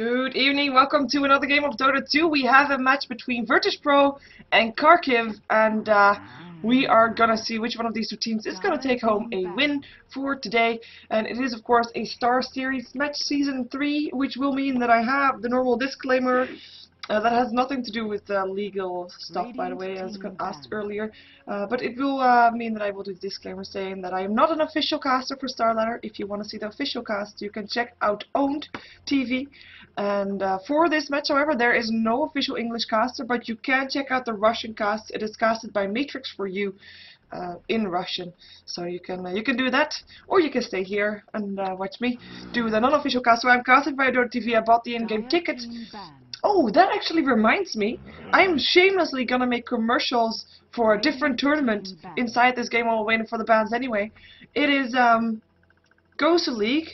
Good evening, welcome to another game of Dota 2. We have a match between VirtusPro and Kharkiv, and we are gonna see which one of these two teams is gonna take home a win for today. And it is, of course, a Star Series match Season 3, which will mean that I have the normal disclaimer that has nothing to do with legal stuff, by the way, as asked earlier. But it will mean that I will do the disclaimer saying that I am not an official caster for StarLadder. If you want to see the official cast, you can check out Owned TV. And for this match, however, there is no official English caster, but you can check out the Russian cast. It is casted by Matrix for you in Russian, so you can do that, or you can stay here and watch me do the non-official cast. So I'm casting via Dota TV. I bought the in-game ticket. Oh, that actually reminds me, I'm shamelessly gonna make commercials for a different tournament inside this game while we're waiting for the bans anyway. It is Ghost League.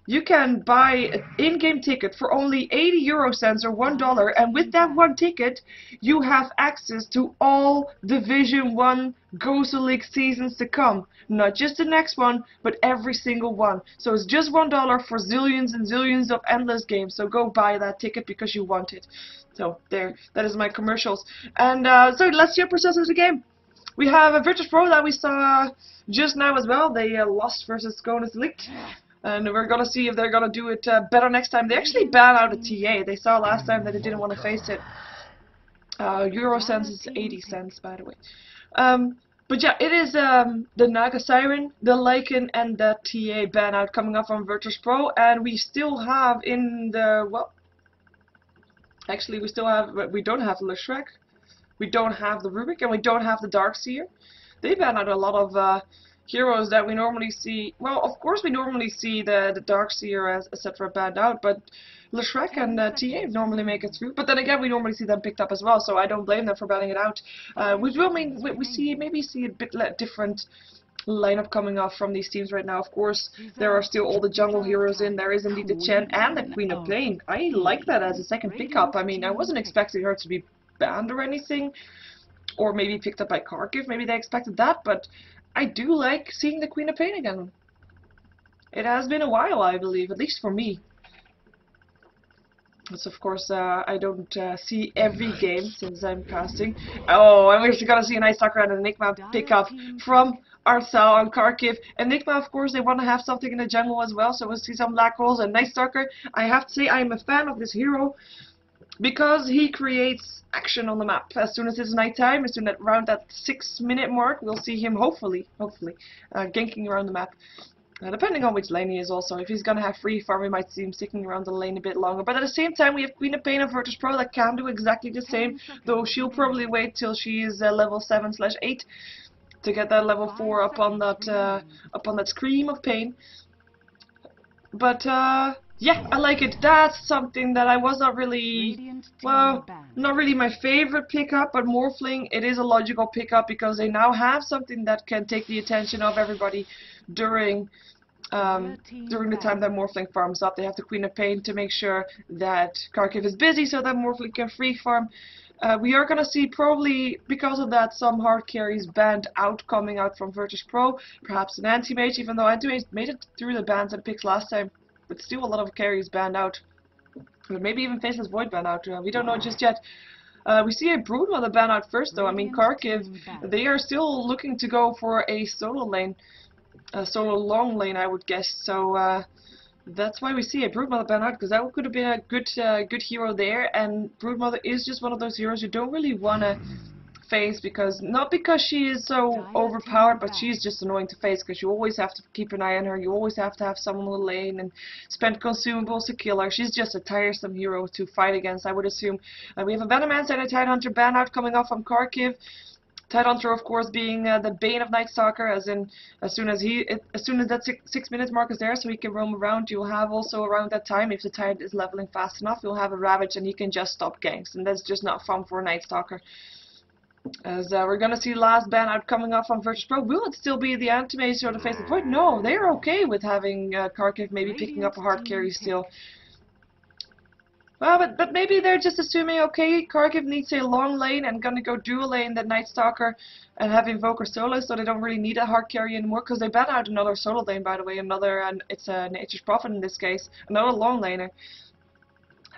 You can buy an in-game ticket for only 80 € or $1, and with that one ticket, you have access to all Division 1 Ghost League seasons to come. Not just the next one, but every single one. So it's just $1 for zillions and zillions of endless games. So go buy that ticket because you want it. So there, that is my commercials. And so let's jump ourselves into the game. We have a VirtusPro that we saw just now as well. They lost versus Ghost League. And we're gonna see if they're gonna do it better next time. They actually banned out a TA. They saw last time that they didn't want to face it. Euro cents is 80 cents, by the way. But yeah, it is the Naga Siren, the Lycan, and the TA ban out coming up on VirtusPro. And we still have in the, well, actually we don't have Leshrac, we don't have the Rubik, and we don't have the Darkseer. They ban out a lot of heroes that we normally see. Well, of course we normally see the Darkseer as etc. banned out, but Leshrac and TA normally make it through. But then again, we normally see them picked up as well, so I don't blame them for banning it out. Which will mean we maybe see a bit different lineup coming off from these teams right now. Of course, there are still all the jungle heroes in. There is indeed the Chen and the Queen of Pain. I like that as a second pickup. I mean, I wasn't expecting her to be banned or anything, or maybe picked up by Kharkiv. Maybe they expected that, but I do like seeing the Queen of Pain again. It has been a while, I believe, at least for me. So of course, I don't see every game since I'm casting. Oh, and we're gonna see a nice Stalker and an Enigma pick up from Arthal on Kharkiv. Enigma, of course, they want to have something in the jungle as well, so we'll see some black holes and nice Stalker. I have to say, I'm a fan of this hero because he creates action on the map. As soon as it's nighttime, as soon as around that 6-minute mark, we'll see him hopefully ganking around the map. Depending on which lane he is also. If he's gonna have free farm, we might see him sticking around the lane a bit longer. But at the same time, we have Queen of Pain and VirtusPro that can do exactly the same, though she'll probably wait till she is level 7/8 to get that level 4 upon that Scream of Pain. But yeah, I like it. That's something that I was not really, well, not really my favorite pickup, but Morphling, it is a logical pickup because they now have something that can take the attention of everybody during the time that Morphling farms up. They have the Queen of Pain to make sure that Kharkiv is busy so that Morphling can free farm. We are going to see probably, because of that, some hard carries banned out coming out from VirtusPro. Perhaps an anti-mage, even though I made it through the bans and picks last time. But still a lot of carries banned out. Or maybe even Faceless Void banned out. We don't know just yet. We see a Broodmother ban out first though. I mean, Kharkiv, they are still looking to go for a solo lane. A solo long lane, I would guess. So that's why we see a Broodmother ban out, because that could have been a good hero there. And Broodmother is just one of those heroes you don't really want to face, because not because she is so overpowered, but she's just annoying to face, because you always have to keep an eye on her. You always have to have someone on the lane and spend consumables to kill her. She's just a tiresome hero to fight against, I would assume. We have a Venomancer and a Tidehunter ban out coming off from Kharkiv. Tidehunter, of course, being the bane of Night Stalker, as soon as that 6 minutes mark is there, so he can roam around. You'll have also around that time, if the Tide is leveling fast enough, you'll have a Ravage and he can just stop ganks, and that's just not fun for a Night Stalker. As we're gonna see last ban out coming off on VirtusPro. Will it still be the anti-mage or the Faceless Void? No, they're okay with having Kharkiv maybe picking up a hard carry still. Well, but maybe they're just assuming, okay, Kharkiv needs a long lane and gonna go dual lane that Night Stalker and have Invoker solo, so they don't really need a hard carry anymore, because they ban out another solo lane, by the way, and it's a Nature's Prophet in this case, another long laner.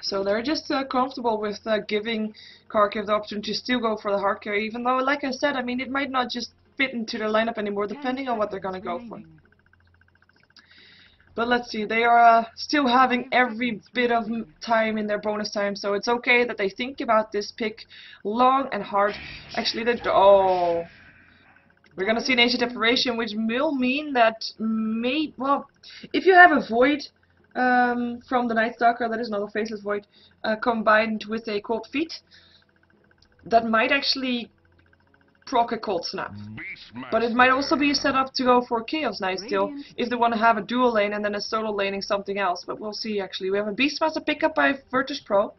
So they're just comfortable with giving Kharkiv the opportunity to still go for the hard carry, even though, like I said, I mean, it might not just fit into their lineup anymore, depending on what they're going to go for. But let's see, they are still having every bit of time in their bonus time, so it's okay that they think about this pick long and hard. Actually, they oh, we're gonna see an ancient declaration, which will mean that well, if you have a void from the Night Stalker, that is not a faceless void, combined with a cold feet, that might actually proc a cold snap. But it might also be set up to go for Chaos Knight still, if they want to have a dual lane and then a solo laning something else. But we'll see actually. We have a Beastmaster pickup by VirtusPro.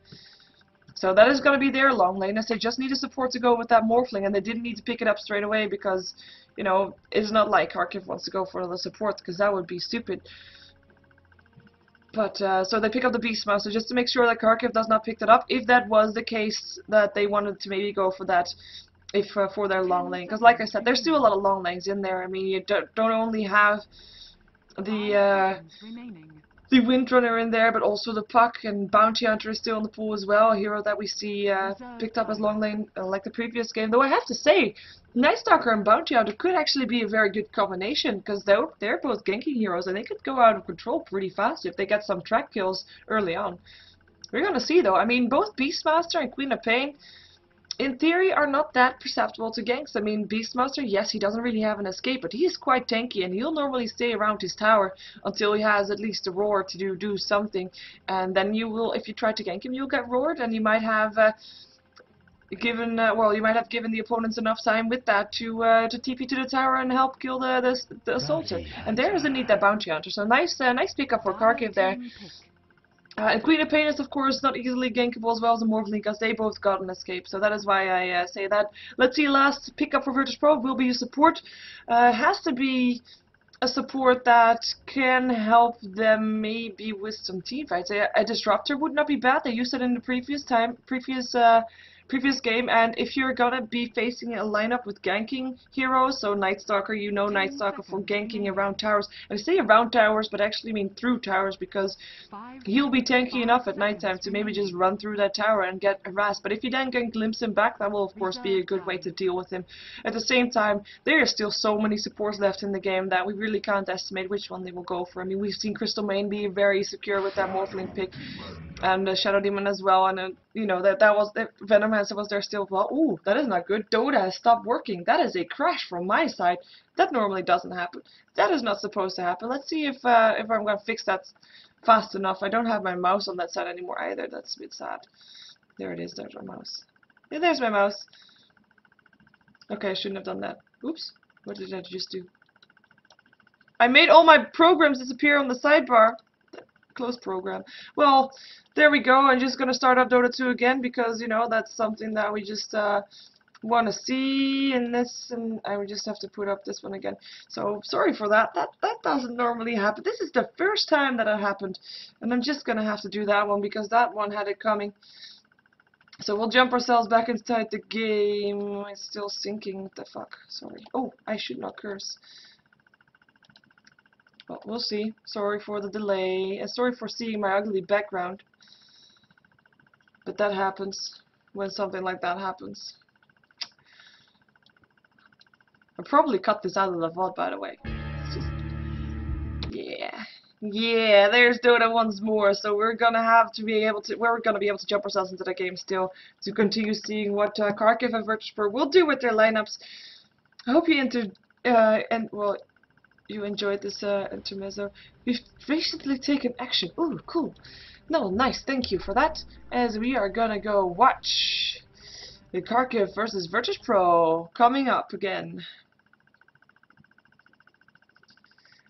So that is going to be their long lane, as they just need a support to go with that Morphling, and they didn't need to pick it up straight away because, you know, it's not like Kharkiv wants to go for the support, because that would be stupid. But, so they pick up the Beastmaster just to make sure that Kharkiv does not pick that up, if that was the case that they wanted to maybe go for that. If for their long lane, because like I said, there's still a lot of long lanes in there. I mean, you don't only have the Windrunner in there, but also the Puck and Bounty Hunter is still in the pool as well. A hero that we see picked up as long lane like the previous game. Though I have to say, Night Stalker and Bounty Hunter could actually be a very good combination, because they're both ganking heroes and they could go out of control pretty fast if they get some track kills early on. We're gonna see though. I mean, both Beastmaster and Queen of Pain, in theory, are not that perceptible to ganks. I mean, Beastmaster, yes, he doesn't really have an escape, but he is quite tanky, and he'll normally stay around his tower until he has at least a roar to do something. And then you will, if you try to gank him, you'll get roared, and you might have given the opponents enough time with that to TP to the tower and help kill the assaulter. And there is indeed that Bounty Hunter. So nice pickup for Kharkiv there. And Queen of Pain is, of course, not easily gankable as well as the Morphling, because they both got an escape. So that is why I say that. Let's see, last pickup for VirtusPro will be a support. Has to be a support that can help them maybe with some teamfights. A Disruptor would not be bad. They used it in the previous game, and if you're gonna be facing a lineup with ganking heroes, so Night Stalker, you know Night Stalker for ganking around towers. And I say around towers, but actually mean through towers, because he'll be tanky enough at nighttime to maybe just run through that tower and get harassed. But if you then can glimpse him back, that will of course be a good way to deal with him. At the same time, there are still so many supports left in the game that we really can't estimate which one they will go for. I mean, we've seen Crystal Main be very secure with that Morphling pick, and Shadow Demon as well, and you know, that was Venom was there still. Well, ooh, that is not good. Dota has stopped working. That is a crash from my side. That normally doesn't happen. That is not supposed to happen. Let's see if I'm gonna fix that fast enough. I don't have my mouse on that side anymore either. That's a bit sad. There it is. There's my mouse. Yeah, there's my mouse. Okay, I shouldn't have done that. Oops. What did I just do? I made all my programs disappear on the sidebar. Close program. Well, there we go. I'm just gonna start up Dota 2 again, because you know that's something that we just want to see in this, and I would just have to put up this one again. So sorry for that. That doesn't normally happen. This is the first time that it happened, and I'm just gonna have to do that one because that one had it coming. So we'll jump ourselves back inside the game. It's still syncing. What the fuck? Sorry. Oh, I should not curse. Well, we'll see. Sorry for the delay, and sorry for seeing my ugly background. But that happens when something like that happens. I'll probably cut this out of the VOD, by the way. It's just... Yeah, there's Dota once more. So we're gonna be able to jump ourselves into the game still to continue seeing what Kharkiv and VirtusPro will do with their lineups. I hope you you enjoyed this intermezzo. We've recently taken action. Ooh, cool. No, nice. Thank you for that. As we are gonna go watch the Kharkiv versus VirtusPro coming up again.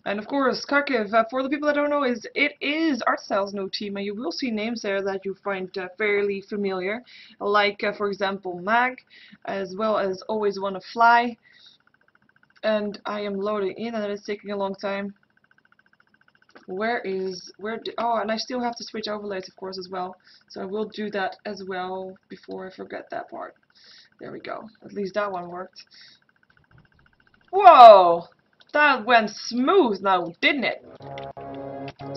And of course, Kharkiv, for the people that don't know, it is Artstyle's new team, and you will see names there that you find fairly familiar, like for example Mag, as well as Always Wanna Fly. And I am loading in, and it's taking a long time. Oh, and I still have to switch overlays, of course, as well. So I will do that as well before I forget that part. There we go. At least that one worked. Whoa! That went smooth now, didn't it?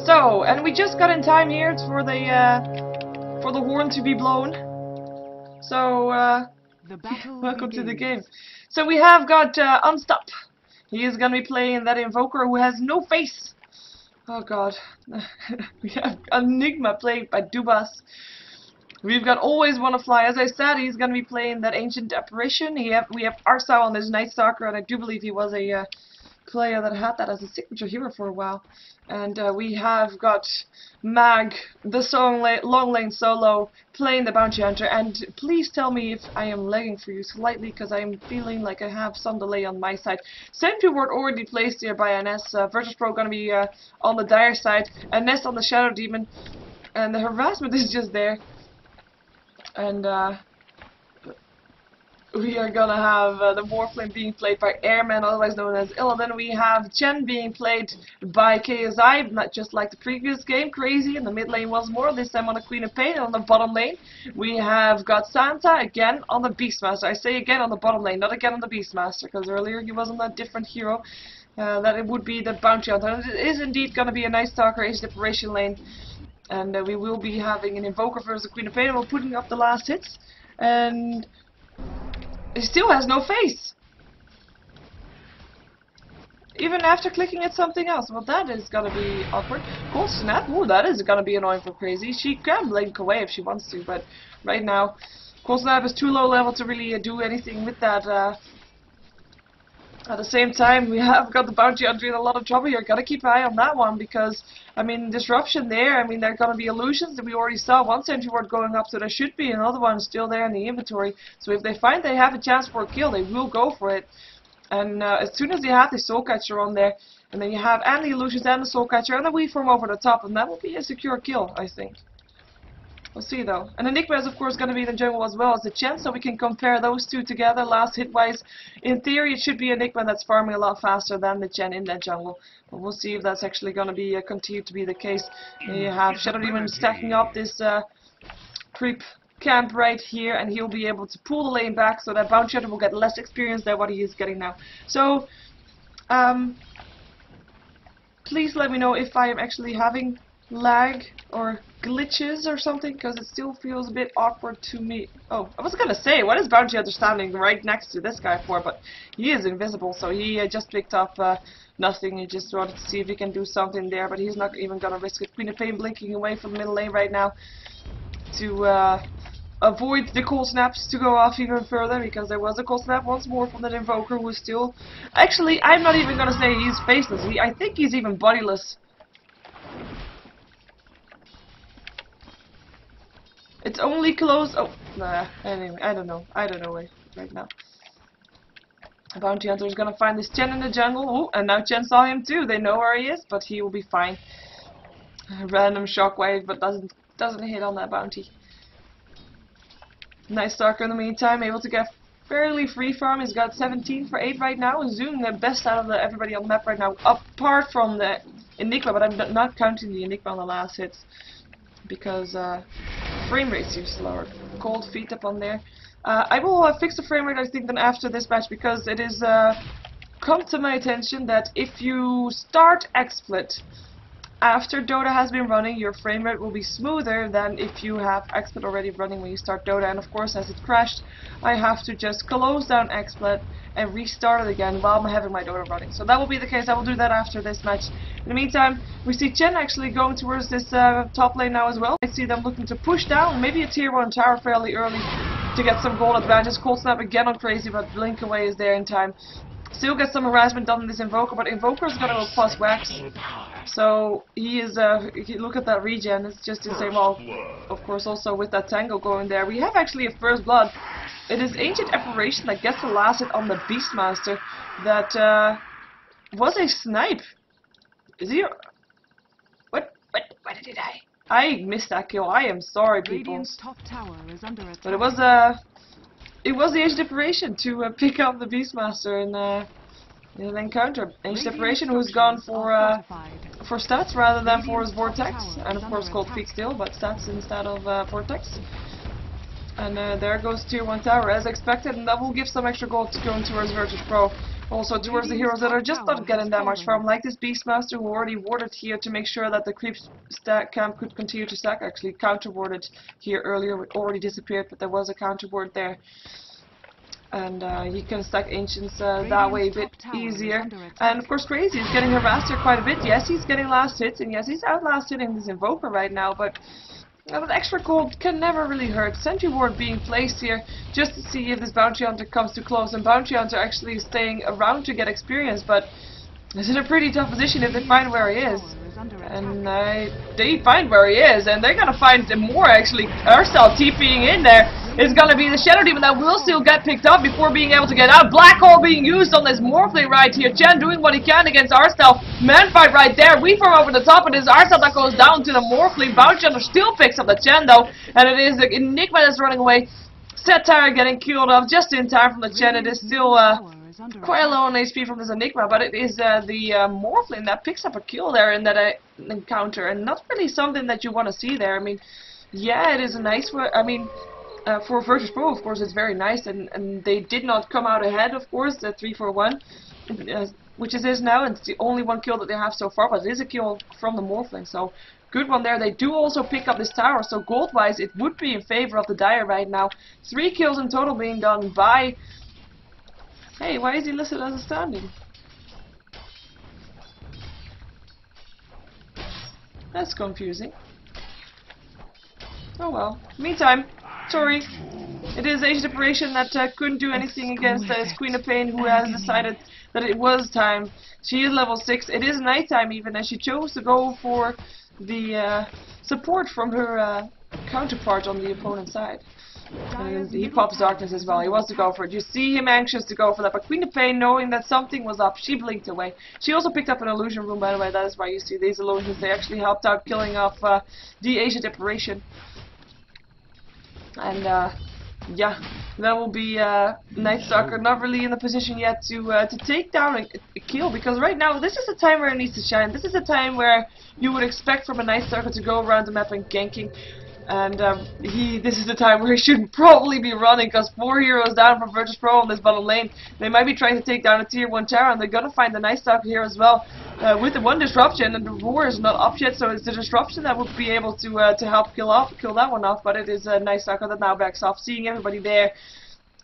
So, and we just got in time here for the for the horn to be blown. So, welcome to the game. So we have got Unstop. He is going to be playing that Invoker who has no face. Oh god. We have Enigma played by Dubas. We've got Always Wanna Fly. As I said, he's going to be playing that Ancient Apparition. We have Arsau on his Night Stalker, and I do believe he was a player that had that as a signature hero for a while. And we have got Mag, the long lane solo, playing the Bounty Hunter. And please tell me if I am lagging for you slightly, because I am feeling like I have some delay on my side. Sentry Ward already placed here by NS. VirtusPro going to be on the Dire side, NS on the Shadow Demon, and the harassment is just there. And we are gonna have the Warflame being played by Airman, otherwise known as Illidan. We have Chen being played by KSI, not just like the previous game, Crazy. In the mid lane was more, this time on the Queen of Pain. On the bottom lane, we have got Santa again on the Beastmaster. I say again on the bottom lane, not again on the Beastmaster, because earlier he was on a different hero. That it would be the Bounty Hunter. It is indeed gonna be a Night Stalker Ancient Apparition lane. And we will be having an Invoker versus the Queen of Pain, and we're putting up the last hits. And he still has no face! Even after clicking at something else. Well, that is gonna be awkward. Cold Snap, ooh, that is gonna be annoying for Crazy. She can blink away if she wants to, but right now, Cold Snap is too low level to really do anything with that. At the same time, we have got the Bounty Hunter in a lot of trouble here. Gotta keep an eye on that one, because, I mean, disruption there, I mean, there are gonna be illusions that we already saw one Sentry Ward going up, so there should be another one still there in the inventory. So if they find they have a chance for a kill, they will go for it. And as soon as they have the Soul Catcher on there, and then you have and the illusions and the Soul Catcher and the Weave Form over the top, and that will be a secure kill, I think. We'll see though. And Enigma is of course going to be in the jungle as well as the Chen, so we can compare those two together. Last hit wise, in theory it should be Enigma that's farming a lot faster than the Chen in that jungle. But we'll see if that's actually going to be continue to be the case. And you have Shadow Demon stacking up this creep camp right here, and he'll be able to pull the lane back so that Bounty Hunter will get less experience than what he is getting now. So, please let me know if I am actually having lag or glitches or something, because it still feels a bit awkward to me. Oh, I was gonna say, what is Bounty Hunter standing right next to this guy for? But he is invisible, so he just picked up nothing. He just wanted to see if he can do something there, but he's not even gonna risk it. Queen of Pain blinking away from the middle lane right now to avoid the cold snaps to go off even further, because there was a cold snap once more from that Invoker who is still... Actually, I'm not even gonna say he's faceless. I think he's even bodiless. It's only close. Oh, nah. Anyway, I don't know right now. Bounty Hunter is gonna find this Chen in the jungle. Oh, and now Chen saw him too. They know where he is, but he will be fine. Random shockwave, but doesn't hit on that bounty. Nice Stalker in the meantime, able to get fairly free farm. He's got 17 for 8 right now. Zoom the best out of everybody on the map right now, apart from the Enigma, but I'm not counting the Enigma on the last hits, because frame rate seems slower. Cold feet up on there. I will fix the frame rate, I think, then after this match, because it is come to my attention that if you start XSplit after Dota has been running, your frame rate will be smoother than if you have XSplit already running when you start Dota. And of course, as it crashed, I have to just close down XSplit and restart it again while I'm having my Dota running. So that will be the case. I will do that after this match. In the meantime, we see Chen actually going towards this top lane now as well. I see them looking to push down maybe a tier 1 tower fairly early to get some gold advantage. Cold Snap again on Crazy, but Blink Away is there in time. Still get some harassment done in this Invoker, but Invoker is going to go plus wax. So he is, look at that regen, it's just insane. Well, of course also with that Tango going there, we have actually a first blood. It is Ancient Apparition that gets the last hit on the Beastmaster. That was a snipe. Is he? What did he die? I missed that kill. I am sorry, people. Top tower is under attack. But it was the Ancient Apparition to pick up the Beastmaster in an encounter. Ancient Apparition who's gone for stats rather than for his Vortex, and of course Cold Feet still, but stats instead of Vortex. And there goes tier 1 tower as expected, and that will give some extra gold to going towards VirtusPro. Also towards the heroes that are just not getting that much farm, like this Beastmaster who already warded here to make sure that the creep stack camp could continue to stack. Actually counter warded here earlier, it already disappeared, but there was a counter ward there. And he can stack Ancients that way a bit easier. And of course Crazy is getting harassed here quite a bit. Yes, he's getting last hits, and yes, he's outlast hitting this Invoker right now, but that extra gold can never really hurt. Sentry Ward being placed here just to see if this Bounty Hunter comes too close, and Bounty Hunter actually staying around to get experience, but it's in a pretty tough position if they find where he is. And they find where he is, and they're gonna find more actually. Ursel TPing in there is gonna be the Shadow Demon that will still get picked up before being able to get out. Black Hole being used on this Morphling right here. Chen doing what he can against Ursel. Man fight right there. We form over the top, and it's Ursel that goes down to the Morphling. Bounty Hunter still picks up the Chen though, and it is the Enigma that's running away. Satire getting killed off just in time from the Chen. It is still quite low on HP from this Enigma, but it is the Morphling that picks up a kill there in that encounter, and not really something that you want to see there. I mean, yeah, it is a nice one. I mean, for VirtusPro, of course, it's very nice, and they did not come out ahead, of course, the 3-4-1, which it is now, and it's the only one kill that they have so far, but it is a kill from the Morphling, so good one there. They do also pick up this tower, so gold-wise, it would be in favor of the Dire right now. 3 kills in total being done by... Hey, why is he listed as a standing? That's confusing. Oh well. Meantime, sorry. It is Agent Operation that couldn't do anything against Queen of Pain, who has decided that it was time. She is level 6. It is nighttime even, and she chose to go for the support from her counterpart on the opponent's side. And he pops Darkness as well. He wants to go for it. You see him anxious to go for that. But Queen of Pain, knowing that something was up, she blinked away. She also picked up an illusion room, by the way. That is why you see these illusions. They actually helped out killing off the Agent Operation. And yeah, that will be Night Stalker not really in the position yet to take down a kill, because right now this is the time where it needs to shine. This is the time where you would expect from a Night Stalker to go around the map and ganking. And this is the time where he should probably be running, because 4 heroes down from VirtusPro on this bottom lane. They might be trying to take down a tier 1 tower, and they're gonna find the Night Stalker here as well. With the 1 disruption, and the war is not up yet, so it's the disruption that would be able to help kill that one off. But it is a Night Stalker that now backs off, seeing everybody there.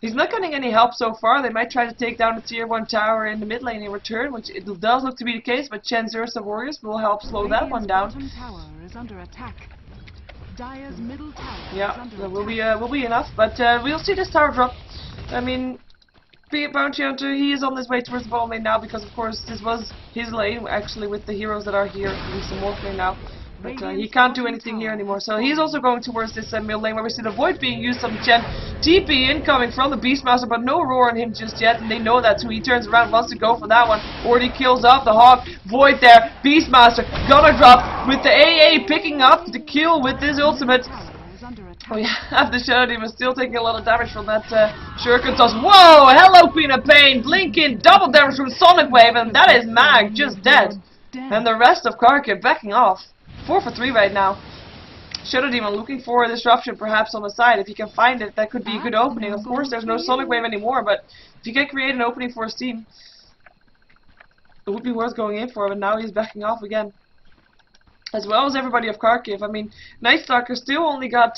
He's not getting any help so far. They might try to take down the tier 1 tower in the mid lane in return, which it does look to be the case. But Chen's Ursa Warriors will help slow that one down. Yeah, that will be enough, but we'll see this tower drop. I mean, be it Bounty Hunter, he is on his way towards the bottom lane now, because of course this was his lane, actually, with the heroes that are here. He's the Morph lane now, but he can't do anything here anymore, so he's also going towards this mid lane, where we see the Void being used on Chen. TP incoming from the Beastmaster, but no roar on him just yet, and they know that, so he turns around, wants to go for that one. Already kills off the Hawk. Void there. Beastmaster gonna drop with the AA picking up the kill with this ultimate. We have the Shadow Demon still taking a lot of damage from that Shuriken toss. Whoa! Hello, Queen of Pain! Blinking, double damage from Sonic Wave, and that is Mag just dead. And the rest of Kharkiv backing off. 4 for 3 right now. Shadow Demon looking for a disruption perhaps on the side. If he can find it, that could be a good opening. Of course, there's no Sonic Wave anymore, but if you can create an opening for his team, it would be worth going in for, but now he's backing off again. As well as everybody of Kharkiv. I mean, Night Stalker still only got,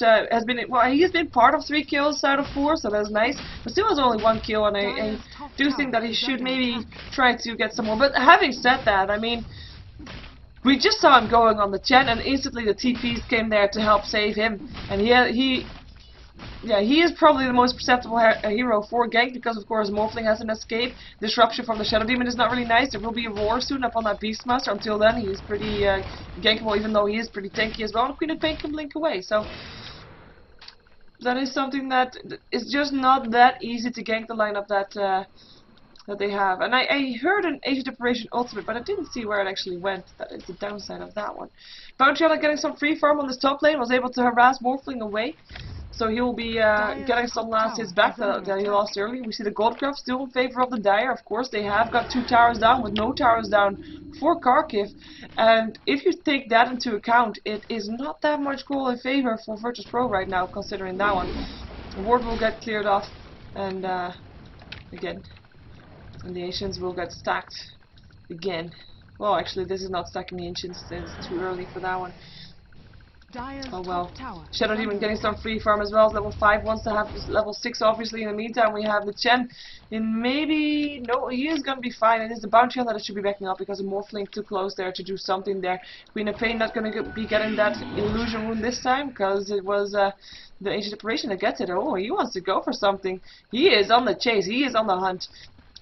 he's been part of 3 kills out of 4, so that's nice, but still has only 1 kill, and I do think that he should maybe try to get some more. But having said that, I mean, we just saw him going on the Chen, and instantly the TPs came there to help save him. And he is probably the most perceptible hero for gank, because of course Morphling has an escape. Disruption from the Shadow Demon is not really nice. There will be a roar soon up on that Beastmaster. Until then, he is pretty gankable, even though he is pretty tanky as well. And Queen of Pain can blink away, so that is something that is just not that easy to gank the lineup that they have. And I heard an Agent Operation Ultimate, but I didn't see where it actually went. That is the downside of that one. Bounty Hunter getting some free farm on this top lane, was able to harass Morphling away. So he will be getting some last hits back that he lost earlier. We see the Goldcraft still in favor of the Dire. Of course, they have got 2 towers down, with no towers down for Kharkiv. And if you take that into account, it is not that much goal in favor for VirtusPro right now, considering that one. The ward will get cleared off, and again, And the ancients will get stacked again. Well, actually, this is not stacking the ancients. It's too early for that one. Oh well. Shadow Demon getting some free farm as well. Level 5 wants to have level 6 obviously. In the meantime, we have the Chen in maybe... No, he is going to be fine. It is the Bounty Hunter that should be backing up because the Morphling too close there to do something there. Queen of Pain not going to be getting that illusion wound this time because it was the Ancient Operation that gets it. Oh, he wants to go for something. He is on the chase. He is on the hunt.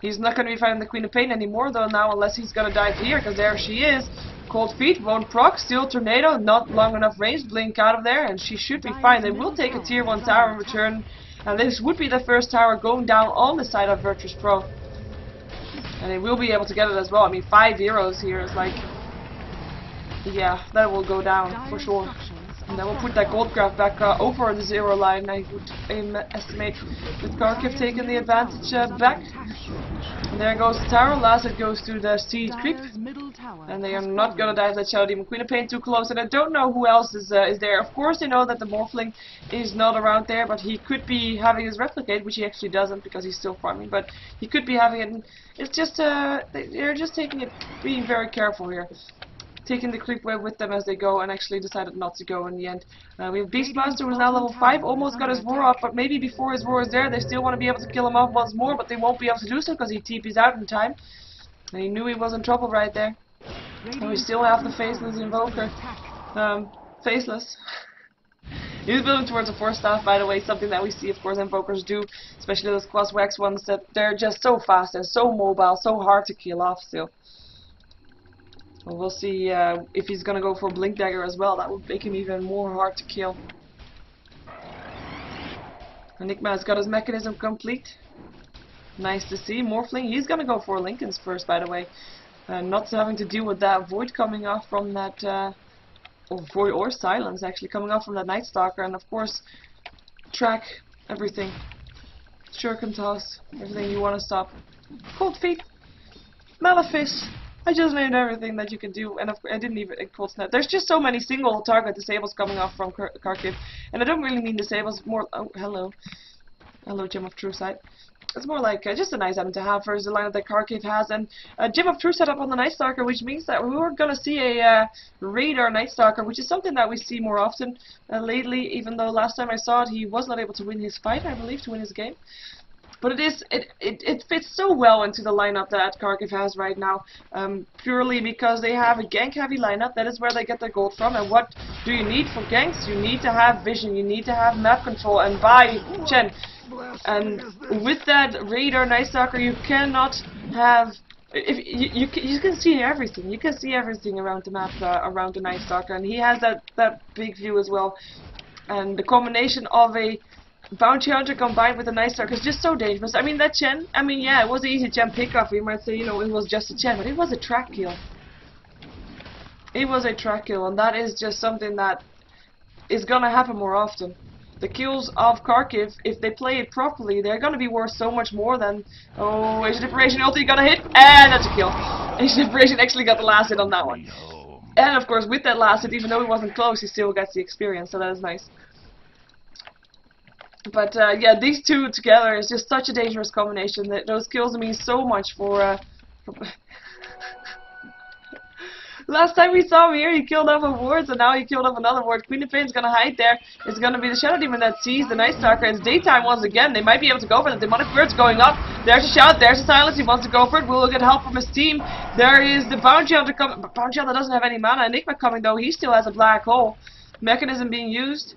He's not going to be fighting the Queen of Pain anymore though now unless he's going to dive here because there she is. Cold Feet, won't proc, Steel Tornado, not long enough range, blink out of there, and she should be fine. They will take a tier 1 tower in return, and this would be the first tower going down on the side of VirtusPro. And they will be able to get it as well. I mean, 5 heroes here is like... Yeah, that will go down, for sure. And then we'll put that gold graph back over the 0 line, I would estimate, with Kharkiv taking the advantage back. And there goes the tower, last it goes to the Siege Creep. And they are not going to dive that Shadow Demon. Queen of Pain too close, and I don't know who else is there. Of course they know that the Morphling is not around there, but he could be having his replicate, which he actually doesn't because he's still farming, but he could be having it. And it's just, they're just taking it, being very careful here. Taking the creep wave with them as they go and actually decided not to go in the end. We have Beastmaster who is now level 5, almost got his roar up, but maybe before his roar is there they still want to be able to kill him off once more, but they won't be able to do so because he TP's out in time. And he knew he was in trouble right there. And we still have the Faceless Invoker. Faceless. He's building towards a 4-staff, by the way, something that we see, of course, Invokers do, especially those Quas-Wax ones, that they're just so fast and so mobile, so hard to kill off still. Well, we'll see if he's gonna go for Blink Dagger as well. That would make him even more hard to kill. Enigma has got his mechanism complete. Nice to see. Morphling, he's gonna go for Lincoln's first, by the way. Not having to deal with that Void coming off from that, or Void or Silence actually, coming off from that Night Stalker. And of course, track, everything. Shuriken Toss, everything you want to stop. Cold Feet, Malefice. I just named everything that you can do, and I didn't even Cold Snap. There's just so many single target disables coming off from Kharkiv, and I don't really mean disables. More, oh hello, Gem of True Sight. It's more like just a nice item to have for the lineup that Kharkiv has, and Gem of True Sight up on the Night Stalker, which means that we were gonna see a Radar Night Stalker, which is something that we see more often lately. Even though last time I saw it, he was not able to win his fight, I believe, to win his game. But it fits so well into the lineup that Kharkiv has right now, purely because they have a gank-heavy lineup. That is where they get their gold from. And what do you need for ganks? You need to have vision, you need to have map control, and by Chen. And with that Radar Night Stalker, you cannot have... You can see everything. You can see everything around the map, around the Night Stalker, and he has that big view as well. And the combination of a Bounty Hunter combined with a Night Stalker is just so dangerous. I mean, that Chen, I mean, yeah, it was an easy Chen pickup. You might say, you know, it was just a Chen, but it was a track kill. It was a track kill, and that is just something that is gonna happen more often. The kills of Kharkiv, if they play it properly, they're gonna be worth so much more than... Oh, Ancient Operation ulti gonna hit, and that's a kill. Ancient Operation actually got the last hit on that one. And of course, with that last hit, even though he wasn't close, he still gets the experience, so that is nice. But yeah, these two together is just such a dangerous combination. That those kills mean so much for last time we saw him here, he killed off a ward, and now he killed off another ward. Queen of Pain's gonna hide there. It's gonna be the Shadow Demon that sees the Night Stalker. It's daytime once again. They might be able to go for it. The Demonic Bird's going up. There's a shout. There's a Silence. He wants to go for it. Will get help from his team. There is the Bounty Hunter coming. Bounty Hunter doesn't have any mana. Enigma coming though. He still has a black hole. Mechanism being used.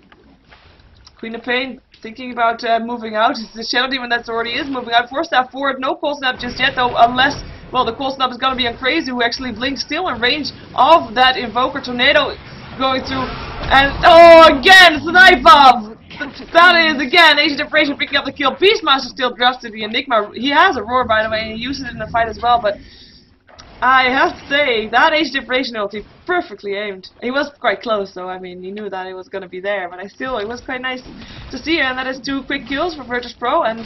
Queen of Pain thinking about moving out. It's the Shadow Demon that already is moving out. 4-step forward. No Cold Snap just yet though, unless... Well, the Cold Snap is going to be on Crazy, who actually blinks still in range of that Invoker Tornado going through. And, oh, again, it's the Knife Bomb! That is, again, Ancient Operation picking up the kill. Beastmaster still drops to the Enigma. He has a Roar, by the way, and he uses it in the fight as well, but I have to say, that Ancient Operation ulti, perfectly aimed. He was quite close, though. I mean, he knew that it was going to be there, but it was quite nice to see, and that is 2 quick kills for VirtusPro, and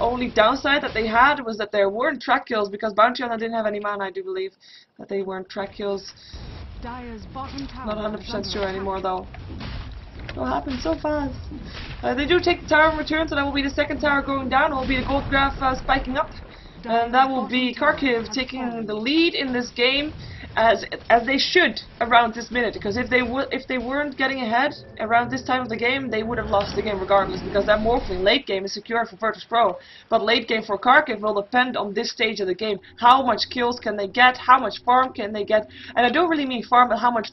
only downside that they had was that there weren't track kills, because Bounty Hunter didn't have any mana, I do believe, that they weren't track kills. Not 100% sure anymore, though. It all happened so fast. They do take the tower in return, so that will be the second tower going down. It will be the gold graph spiking up. And that will be Kharkiv taking the lead in this game, as they should around this minute, because if they weren't getting ahead around this time of the game, they would have lost the game regardless, because that Morphling late game is secure for VirtusPro, but late game for Kharkiv will depend on this stage of the game. How much kills can they get, how much farm can they get, and I don't really mean farm, but how much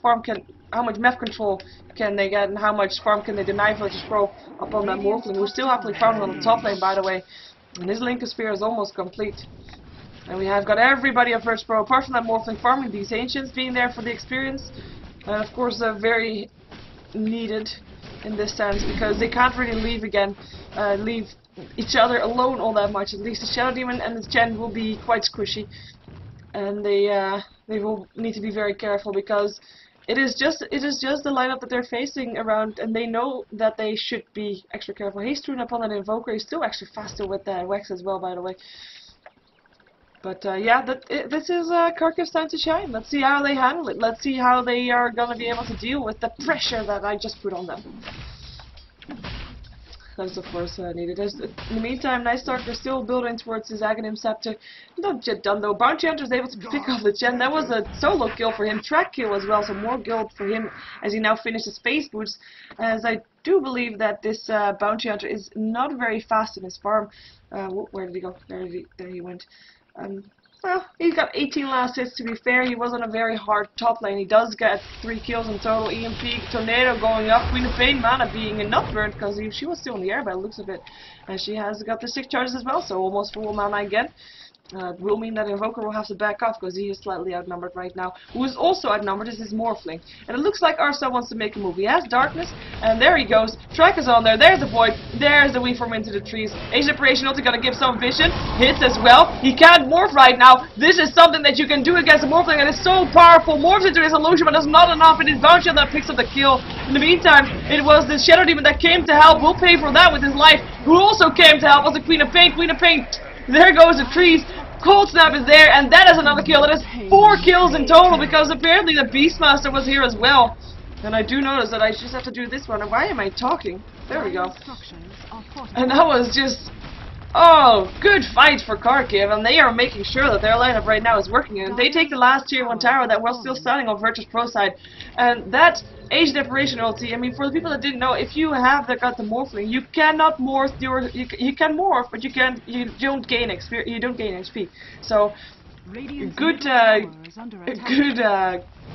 map control can they get, and how much farm can they deny VirtusPro upon that Morphling, who's still happily farming on the top lane, by the way. And his Linkosphere is almost complete. And we have got everybody of VirtusPro, apart from that Morphling, farming these Ancients, being there for the experience. And of course very needed in this sense, because they can't really leave each other alone all that much. At least the Shadow Demon and the Chen will be quite squishy. And they will need to be very careful, because it is just the lineup that they're facing around, and they know that they should be extra careful. Haste-Rune upon that Invoker is still actually faster with the Wex as well, by the way. But yeah, this is Kharkiv's time to shine. Let's see how they handle it. Let's see how they are gonna be able to deal with the pressure that I just put on them. That is of course needed. In the meantime, Night Stalker still building towards his Aghanim Scepter. Not yet done though. Bounty Hunter is able to pick off the Gen. That was a solo kill for him, track kill as well, so more guild for him as he now finishes Space Boots. As I do believe that this Bounty Hunter is not very fast in his farm. Where did he go? There he went. Well, he's got 18 last hits, to be fair. He was on a very hard top lane. He does get 3 kills in total. EMP, Tornado going up. Queen of Pain, Mana being not burnt, because she was still in the air by the looks of it. And she has got the 6 charges as well, so almost full mana again. Will mean that Invoker will have to back off, because he is slightly outnumbered right now. Who is also outnumbered is his Morphling. And it looks like Arsa wants to make a move. He has Darkness, and there he goes. Track is on there. There's the Void. There's the Weave from into the trees. Age Separation also gonna give some vision. Hits as well. He can't morph right now. This is something that you can do against a Morphling, and it's so powerful. Morphs into his illusion, but that's not enough. It is Bounty that picks up the kill. In the meantime, it was the Shadow Demon that came to help. Will pay for that with his life. Who also came to help was the Queen of Pain. Queen of Pain. There goes the trees. Cold Snap is there, and that is another kill. That is 4 kills in total, because apparently the Beastmaster was here as well. And I do notice that I just have to do this one. Why am I talking? There we go. And that was just... oh, good fight for Kharkiv, and they are making sure that their lineup right now is working. And they take the last tier 1 tower that was still standing on VirtusPro side. And that Age Separation ulti, I mean, for the people that didn't know, if you have got the Morphling, you cannot morph you can morph, but you don't gain XP. So good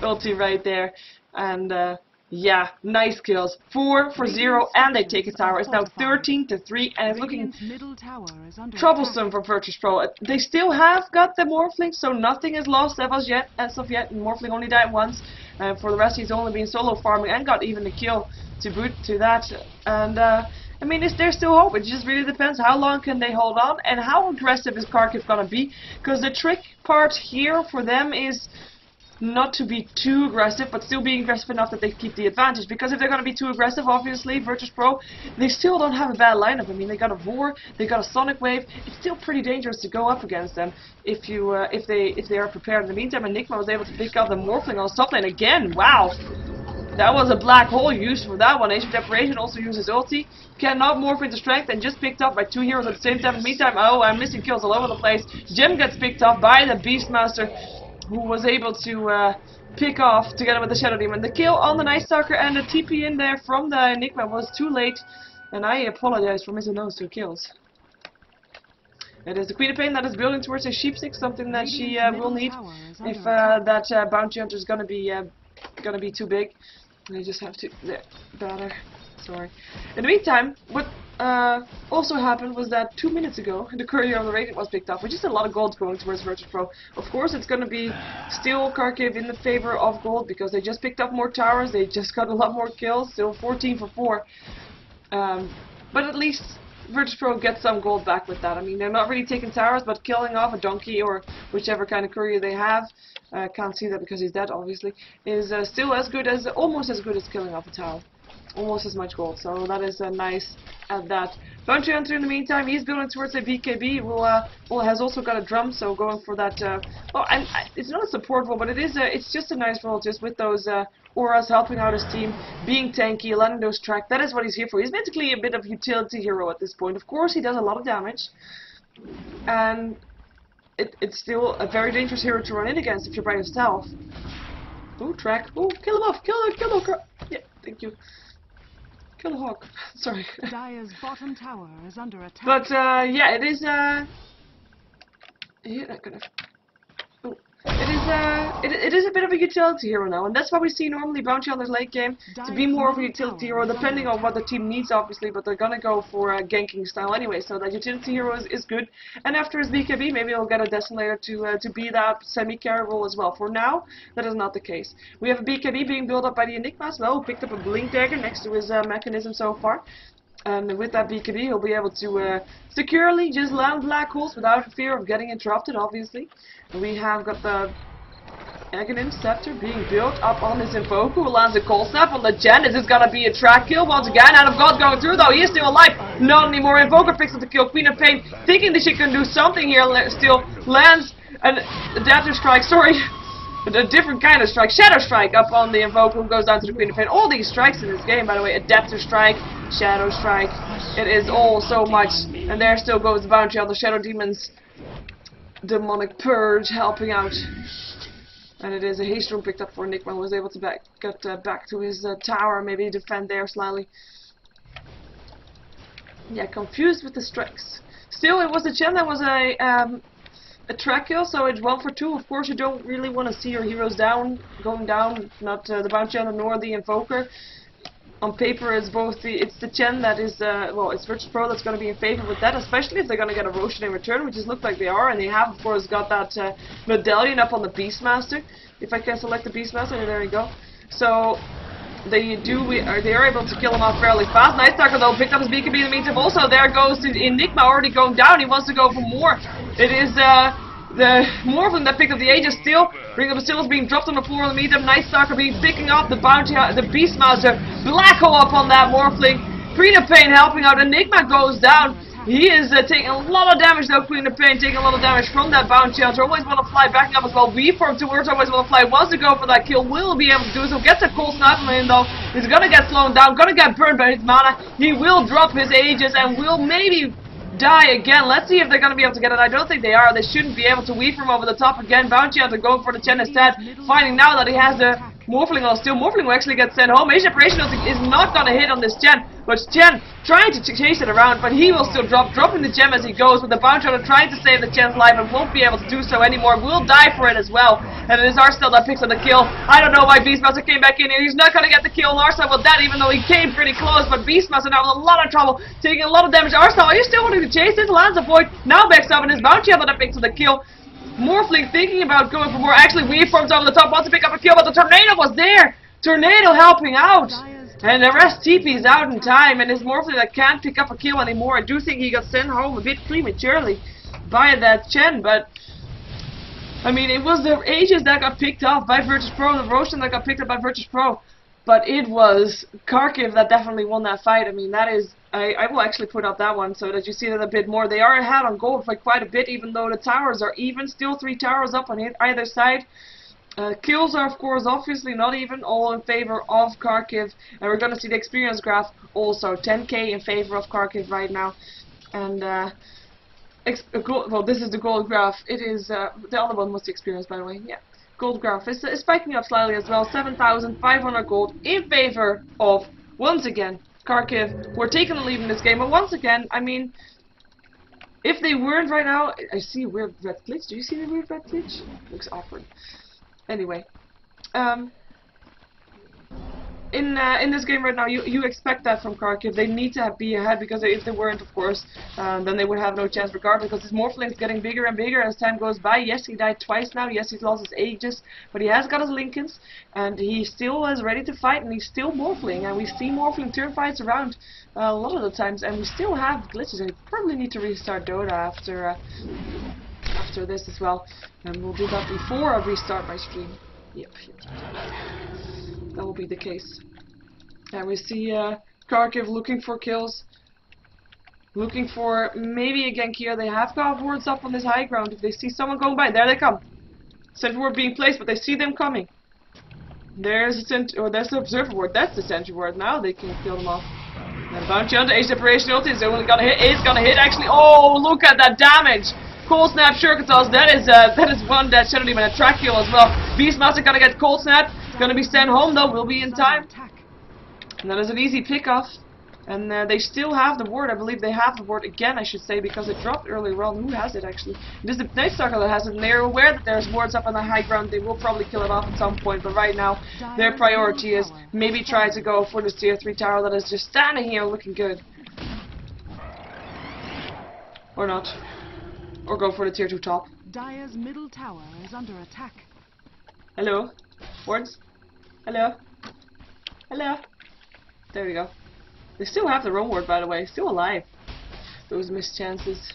ulti right there. And yeah, nice kills. 4 for 0, and they take a tower. It's now 13-3, and it's looking troublesome for VirtusPro. They still have got the Morphling, so nothing is lost as of yet. And Morphling only died once. For the rest, he's only been solo farming and got even a kill to boot to that. And I mean, there's still hope. It just really depends how long can they hold on, and how aggressive is Kharkiv gonna be. Because the trick part here for them is not to be too aggressive, but still being aggressive enough that they keep the advantage. Because if they're going to be too aggressive, obviously, VirtusPro, they still don't have a bad lineup. I mean, they got a Vor, they got a Sonic Wave. It's still pretty dangerous to go up against them if they are prepared. In the meantime, Enigma was able to pick up the Morphling on top lane again. Wow, that was a black hole used for that one. Age of Separation also uses ulti. Cannot morph into strength, and just picked up by 2 heroes at the same time. In the meantime, oh, I'm missing kills all over the place. Gem gets picked up by the Beastmaster, who was able to pick off together with the Shadow Demon. The kill on the Night Stalker and the TP in there from the Enigma was too late, and I apologize for missing those 2 kills. It is the Queen of Pain that is building towards a sheep stick, something that she will need if that Bounty Hunter is gonna be too big. I just have to better. Sorry. In the meantime, what also happened was that 2 minutes ago, the Courier of the Radiant was picked up, which is a lot of gold going towards VirtusPro. Of course, it's going to be still Kharkiv in the favor of gold, because they just picked up more towers, they just got a lot more kills, still 14 for 4. But at least VirtusPro gets some gold back with that. I mean, they're not really taking towers, but killing off a donkey or whichever kind of courier they have, can't see that because he's dead, obviously, is still almost as good as killing off a tower. Almost as much gold, so that is nice at that. Bounty Hunter, in the meantime, he's building towards a BKB. Well, has also got a drum, so going for that. Well, it's not a support role, but it's just a nice role, just with those auras helping out his team, being tanky, letting those track. That is what he's here for. He's basically a bit of a utility hero at this point. Of course, he does a lot of damage, and it's still a very dangerous hero to run in against if you're by yourself. Ooh, track. Ooh, kill him off. Kill him. Yeah, thank you. Kill the hawk. Sorry. Dire's bottom tower is under attack. But yeah, it is yeah, not gonna. Oh, it is a bit of a utility hero now, and that's why we see normally bounty on this late game to be more of a utility hero, depending on what the team needs, obviously. But they're gonna go for a ganking style anyway, so that utility hero is good. And after his BKB, maybe we'll get a Desolator to be that semi-carry role as well. For now, that is not the case. We have a BKB being built up by the Enigma as well, who picked up a Blink Dagger next to his mechanism so far. And with that BKB, he'll be able to securely just land black holes without fear of getting interrupted, obviously. And we have got the Aghanim Scepter being built up on his Invoker, who lands a Cold Snap on the Gen. This is gonna be a track kill once again. Out of God going through, though. He is still alive. Not anymore. Invoker picks up the kill. Queen of Pain, thinking that she can do something here, still lands an Adaptive Strike. Sorry. A different kind of strike, Shadow Strike, up on the Invoker, who goes down to the Queen of Pain. All these strikes in this game, by the way, Adaptive Strike, Shadow Strike, it is all so much. And there still goes the bounty on the Shadow Demon's Demonic Purge helping out. And it is a haste room picked up for Enigma, who was able to get back to his tower, maybe defend there slightly. Yeah, confused with the strikes. Still, it was the Chen that was a track kill, so it's 1 for 2. Of course, you don't really want to see your heroes going down, not the bounty hunter nor the Invoker. On paper, it's both it's the Chen that is, well, it's VirtusPro that's going to be in favor with that, especially if they're going to get a Roshan in return, which is look like they are, and they have, of course, got that medallion up on the Beastmaster. If I can select the Beastmaster, there we go. So they are able to kill him off fairly fast. Nice Talker, though, picked up his BKB in the meantime. Also, there goes the Enigma already going down. He wants to go for more. It is the Morphling that picked up the Aegis Steel. Ring of Bacillus being dropped on the floor in the meantime. Nice Talker being picking up the bounty, the Beastmaster. Black hole up on that Morphling. Queen of Pain helping out. Enigma goes down. He is taking a lot of damage though, Queen of Pain, taking a lot of damage from that bounty hunter. Always want to fly, backing up as well. V-form towards, always want to fly, wants to go for that kill, will be able to do so. Gets a cold snap from him though. He's gonna get slowed down, gonna get burned by his mana. He will drop his Aegis and will maybe die again. Let's see if they're gonna be able to get it. I don't think they are. They shouldn't be able to weave from over the top again. Bounty hunter going for the Chen instead, finding now that he has the Morphling on steel. Morphling will actually get sent home. Asian Operation is not gonna hit on this Chen, but Chen trying to chase it around, but he will still dropping the gem as he goes, with the bounty hunter trying to save the Chen's life and won't be able to do so anymore. Will die for it as well. And it is Arsenal that picks up the kill. I don't know why Beastmaster came back in here. He's not gonna get the kill on Arsenal with that, even though he came pretty close, but Beastmaster now with a lot of trouble, taking a lot of damage. Arsenal, are you still wanting to chase this? Lands a void, now backs up, and his bounty hunter that picks up the kill. Morphling thinking about going for more. Actually, Weave forms over the top, wants to pick up a kill, but the Tornado was there. Tornado helping out. And the rest TP's out in time, and his Morphling that can't pick up a kill anymore. I do think he got sent home a bit prematurely by that Chen, but I mean, it was the Aegis that got picked off by VirtusPro, the Roshan that got picked up by VirtusPro, but it was Kharkiv that definitely won that fight. I mean, that is, I will actually put up that one so that you see that a bit more. They are ahead on gold by quite a bit, even though the towers are even. Still 3 towers up on either side. Kills are, of course, obviously not even, all in favor of Kharkiv, and we're going to see the experience graph also 10k in favor of Kharkiv right now. And well, this is the gold graph. It is the other one was the experience, by the way. Yeah, gold graph is spiking up slightly as well. 7,500 gold in favor of, once again, Kharkiv. We're taking the lead in this game, but once again, I mean, if they weren't right now, I see a weird red glitch. Do you see the weird red glitch? Looks awkward. Anyway, in this game right now, you expect that from Kharkiv. They need to be ahead, because if they weren't, of course, then they would have no chance regardless, because his Morphling is getting bigger and bigger as time goes by. Yes, he died twice now. Yes, he's lost his Aegis, but he has got his Lincolns, and he still is ready to fight, and he's still Morphling, and we see Morphling turn fights around a lot of the times, and we still have glitches. I probably need to restart Dota after this as well, and we'll do that before I restart my stream. Yep. That will be the case. And we see Kharkiv looking for kills, looking for maybe a gank here. They have got wards up on this high ground. If they see someone going by, there they come. Sentry ward being placed, but they see them coming. There's the observer ward. That's the sentry ward. Now they can kill them off. And bounty hunter, Age Separation ulti is only gonna hit. It's gonna hit actually. Oh, look at that damage! Cold Snap Shurkatos. That is one that Shadow Demon, a track kill as well. Beastmaster gonna get Cold Snap. Gonna be sent home though. Will be in time. And that is an easy pickoff. And they still have the ward. I believe they have the ward again, I should say, because it dropped earlier on. Who has it, actually? It is the Night Stalker that has it, and they're aware that there's wards up on the high ground. They will probably kill it off at some point, but right now, their priority is maybe try to go for this tier 3 tower that is just standing here looking good. Or not. Or go for the tier 2 top. Dire's middle tower is under attack. Hello? Wards? Hello? Hello? There we go. They still have their own ward, by the way. Still alive. Those missed chances.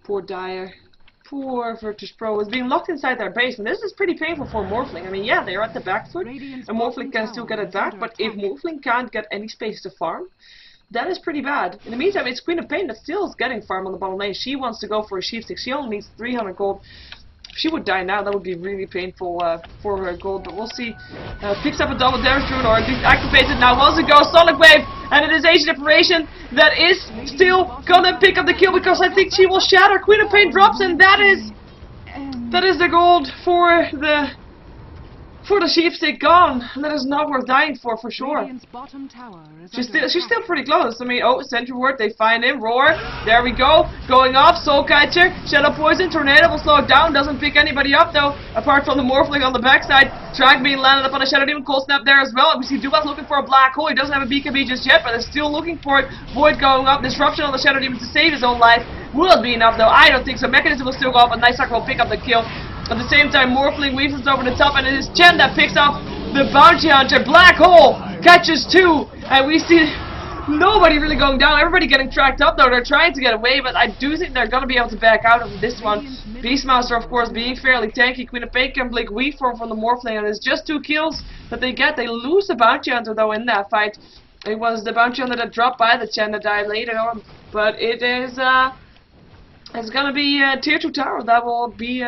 Poor Dire. Poor VirtusPro is being locked inside their base. And this is pretty painful for Morphling. I mean, yeah, they're at the back foot. And Morphling can still get it back. But if Morphling can't get any space to farm, that is pretty bad. In the meantime, it's Queen of Pain that still is getting farm on the bottom lane. She wants to go for a Sheep Stick. She only needs 300 gold. If she would die now, that would be really painful for her gold, but we'll see. Picks up a double damage through, or activates it now. Once it goes, Sonic Wave, and it is Asian Operation that is still gonna pick up the kill because I think she will shatter. Queen of Pain drops, and that is the gold for the Sheep Stick gone. And that is not worth dying for sure. She's still pretty close. I mean, oh, Sentry Ward, they find him. Roar, there we go. Going off, Soul Catcher, Shadow Poison, Tornado will slow it down. Doesn't pick anybody up though, apart from the Morphling on the backside. Track being landed up on a Shadow Demon, Cold Snap there as well. And we see Dubas looking for a black hole. He doesn't have a BKB just yet, but they're still looking for it. Void going up, Disruption on the Shadow Demon to save his own life. Will it be enough though? I don't think so. Mechanism will still go up, but Night Stalker will pick up the kill. At the same time, Morphling weaves us over the top, and it is Chen that picks up the Bounty Hunter. Black Hole catches 2, and we see nobody really going down. Everybody getting tracked up, though. They're trying to get away, but I do think they're going to be able to back out of this one. Beastmaster, of course, being fairly tanky. Queen of Pain can blink weave form from the Morphling, and it's just 2 kills that they get. They lose the Bounty Hunter, though, in that fight. It was the Bounty Hunter that dropped by the Chen that died later on, but it is, it's going to be a tier 2 tower. That will be,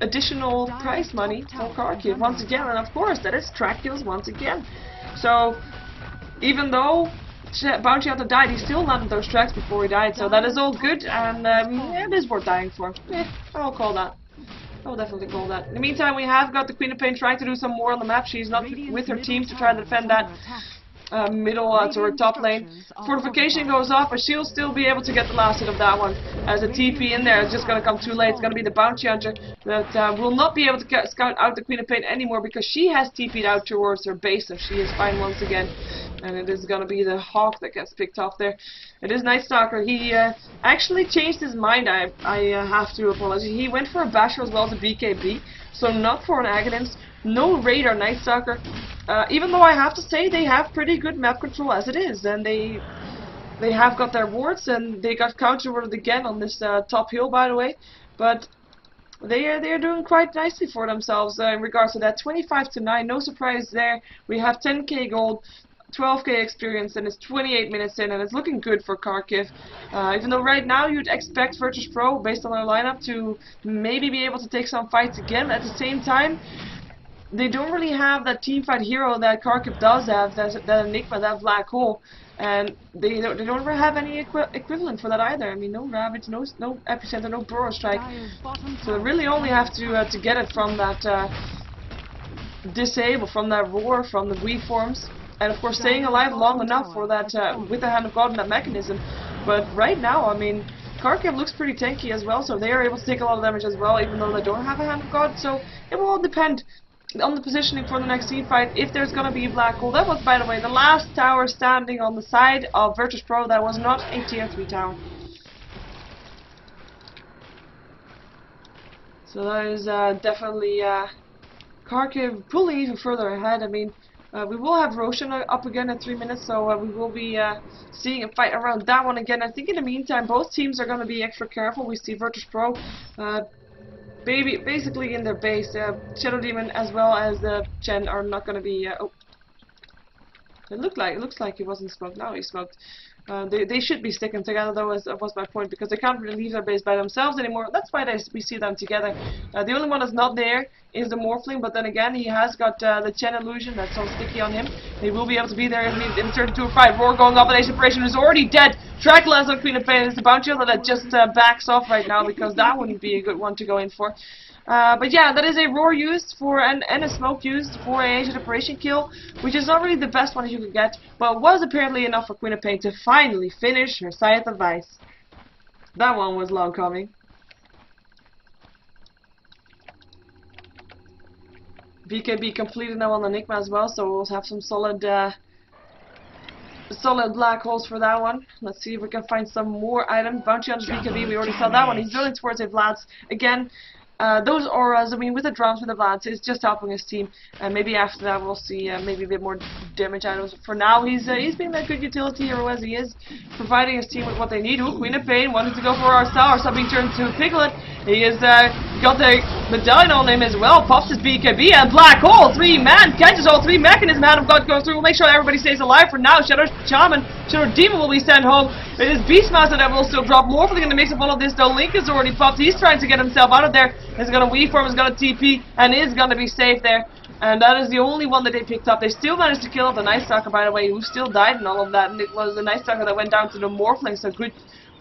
additional prize money for Kharkiv once again, and of course that is track kills once again. So even though Bounty Hunter died, he still landed those tracks before he died, so that is all good, and yeah, it is worth dying for. I'll call that. I'll definitely call that. In the meantime, we have got the Queen of Pain trying to do some more on the map. She's not with her team to try to defend that middle to her top lane. Fortification goes off, but she'll still be able to get the last hit of that one. As a TP in there, it's just going to come too late. It's going to be the Bounty Hunter that will not be able to scout out the Queen of Pain anymore because she has TP'd out towards her base, so she is fine once again. And it is going to be the Hawk that gets picked off there. It is Night Stalker. He actually changed his mind, I have to apologize. He went for a Basher as well as a BKB, so not for an Aghanim's. No Raider Night Stalker, even though I have to say they have pretty good map control as it is, and they have got their wards, and they got counter-warded again on this top hill, by the way, but they are doing quite nicely for themselves in regards to that. 25-9, no surprise there. We have 10k gold, 12k experience, and it's 28 minutes in, and it's looking good for Kharkiv. Even though right now you'd expect VirtusPro, based on their lineup, to maybe be able to take some fights again. At the same time, they don't really have that teamfight hero that Kharkiv does have, that Enigma, that Black Hole, and they don't really have any equivalent for that either. I mean, no Ravage, no Epicenter, no Burrow Strike, so they really only have to get it from that Disable, from that Roar, from the weave forms, and of course staying alive long enough for that with the Hand of God and that mechanism. But right now, I mean, Kharkiv looks pretty tanky as well, so they are able to take a lot of damage as well, even though they don't have a Hand of God. So it will all depend on the positioning for the next team fight, if there's going to be a black hole. That was, by the way, the last tower standing on the side of VirtusPro. That was not a tier 3 tower. So that is definitely Kharkiv pulling even further ahead. I mean, we will have Roshan up again in 3 minutes, so we will be seeing a fight around that one again. I think in the meantime, both teams are going to be extra careful. We see VirtusPro basically in their base. Shadow Demon as well as Chen are not going to be. Oh, it looks like he wasn't smoked. Now he's smoked. They should be sticking together though, was my point, because they can't really leave their base by themselves anymore. That's why we see them together. The only one that's not there is the Morphling, but then again he has got the Chen illusion that's so sticky on him. He will be able to be there if he turns into a fight. Roar going up, and Age Separation is already dead. Track lands on Queen of Pain. It's the Bounty Hunter that just backs off right now, because that wouldn't be a good one to go in for. But yeah, that is a Roar used for, and a Smoke used for a Age Separation kill, which is not really the best one you could get, but was apparently enough for Queen of Pain to finally finish her Scythe of Ice. That one was long coming. BKB completed now on the Enigma as well, so we'll have some solid black holes for that one. Let's see if we can find some more items. Bounty on BKB, we already saw that one. He's drilling towards a Vlad's again. Those auras, I mean, with the drums, with the Vlads, it's just helping his team. And maybe after that we'll see maybe a bit more damage items. For now, he's being that good utility hero as he is, providing his team with what they need. Ooh, Queen of Pain wanted to go for our star being turned to a Piglet. He has got the medallion on him as well. Pops his BKB and Black Hole. 3-man catches all 3 mechanisms out of God goes through. We'll make sure everybody stays alive for now. Shadow Shaman, Shadow Demon will be sent home. It is Beastmaster that will still drop more for the mix of all of this though. Link is already popped. He's trying to get himself out of there. He's going to weave for him, he's going to TP, and is going to be safe there. And that is the only one that they picked up. They still managed to kill the Night Stalker, by the way, who still died and all of that. And it was the Night Stalker that went down to the Morphling, so good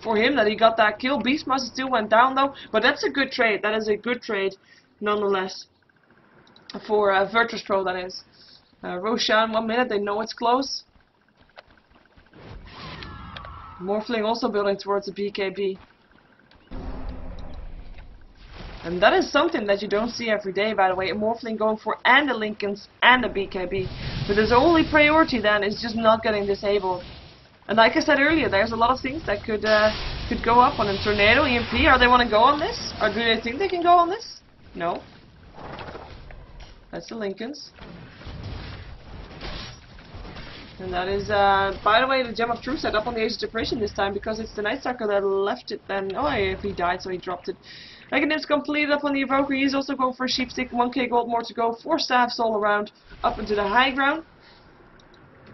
for him that he got that kill. Beastmaster still went down though, but that's a good trade. That is a good trade, nonetheless, for VirtusPro, that is. Roshan, 1 minute, they know it's close. Morphling also building towards the BKB. And that is something that you don't see every day, by the way. A Morphling going for and the Lincolns and the BKB. But his only priority then is just not getting disabled. And like I said earlier, there's a lot of things that could go up on him. Tornado, EMP, are they want to go on this? Or do they think they can go on this? No. That's the Lincolns. And that is, by the way, the Gem of Truth set up on the Age of Depression this time, because it's the Night Stalker that left it then. Oh, if he died, so he dropped it. Meganim's completed up on the Evoker. He's also going for a Sheepstick. 1k gold more to go. 4 staffs all around, up into the high ground.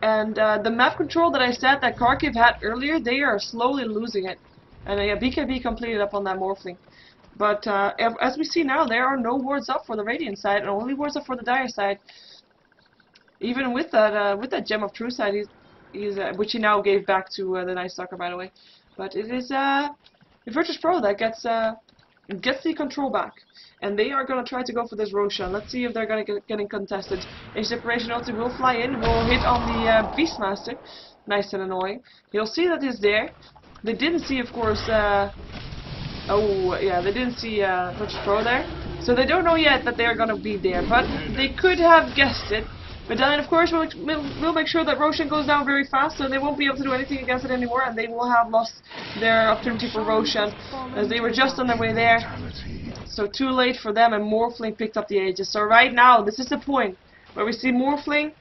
And the map control that I said that Kharkiv had earlier, they are slowly losing it. And BKB completed up on that Morphling. But as we see now, there are no wards up for the Radiant side, and only wards up for the Dire side. Even with that Gem of Truth side, which he now gave back to the Night Stalker, by the way. But it is VirtusPro that gets the control back, and they are gonna try to go for this Roshan. Let's see if they're gonna get contested. A Separation ulti will fly in, will hit on the Beastmaster. Nice and annoying. You'll see that he's there. They didn't see, of course. Oh yeah, they didn't see VirtusPro there, so they don't know yet that they're gonna be there. But they could have guessed it. But then, of course, we'll make sure that Roshan goes down very fast, so they won't be able to do anything against it anymore, and they will have lost their opportunity for Roshan, as they were just on their way there. So too late for them, and Morphling picked up the Aegis. So right now, this is the point where we see Morphling.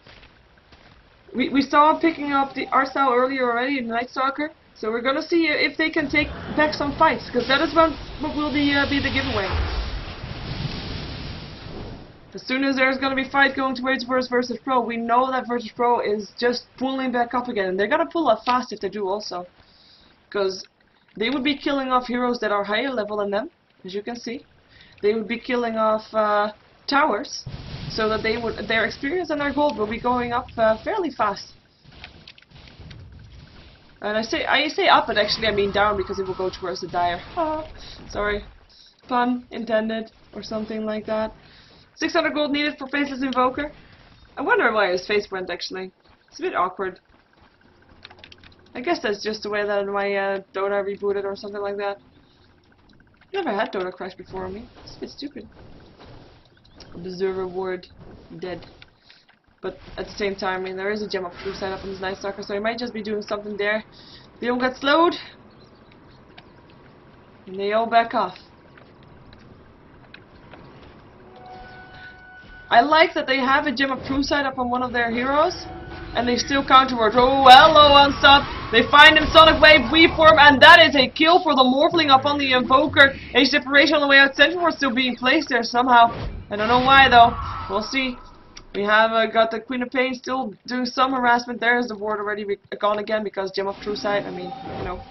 We saw him picking up the Arstyle earlier already in Night Stalker, so we're gonna see if they can take back some fights, because that is what will be the giveaway. As soon as there's going to be a fight going towards VirtusPro, we know that VirtusPro is just pulling back up again. And they're going to pull up fast if they do also. Because they would be killing off heroes that are higher level than them, as you can see. They would be killing off towers, so that their experience and their gold will be going up fairly fast. And I say up, but actually I mean down, because it will go towards the Dire. Sorry. Pun intended, or something like that. 600 gold needed for Faceless Invoker. I wonder why his face went, actually. It's a bit awkward. I guess that's just the way that my Dota rebooted or something like that. Never had Dota crash before me. It's a bit stupid. Observer ward dead. But at the same time, I mean, there is a Gem of Truth set up on this Night Stalker, so he might just be doing something there. They don't get slowed. And they all back off. I like that they have a Gem of Truth side up on one of their heroes, and they still counterward. Oh, hello, Unstop. They find him, Sonic Wave, Weave Form, and that is a kill for the Morphling up on the Invoker. A Separation on the way out. Sentry Ward still being placed there somehow. I don't know why, though. We'll see. We have got the Queen of Pain still doing some harassment. There is the ward already gone again because Gem of True Sight. I mean, you know,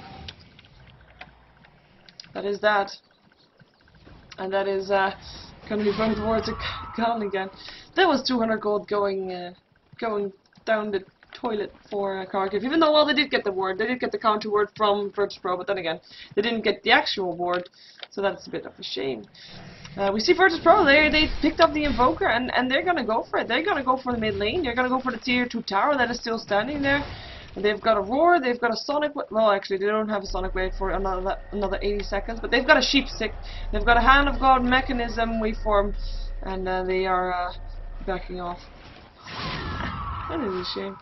that is that. And that is gonna be both wards gone again. That was 200 gold going down the toilet for Kharkiv. Even though, well, they did get the ward. They did get the counter ward from VirtusPro, but then again, they didn't get the actual ward. So that's a bit of a shame. We see VirtusPro, they picked up the Invoker, and they're gonna go for it. They're gonna go for the mid lane. They're gonna go for the tier 2 tower that is still standing there. And they've got a Roar, they've got a Sonic Wave. Well, actually, they don't have a Sonic Wave for another 80 seconds, but they've got a Sheep Stick. They've got a Hand of God mechanism waveform, and they are backing off. That is a shame.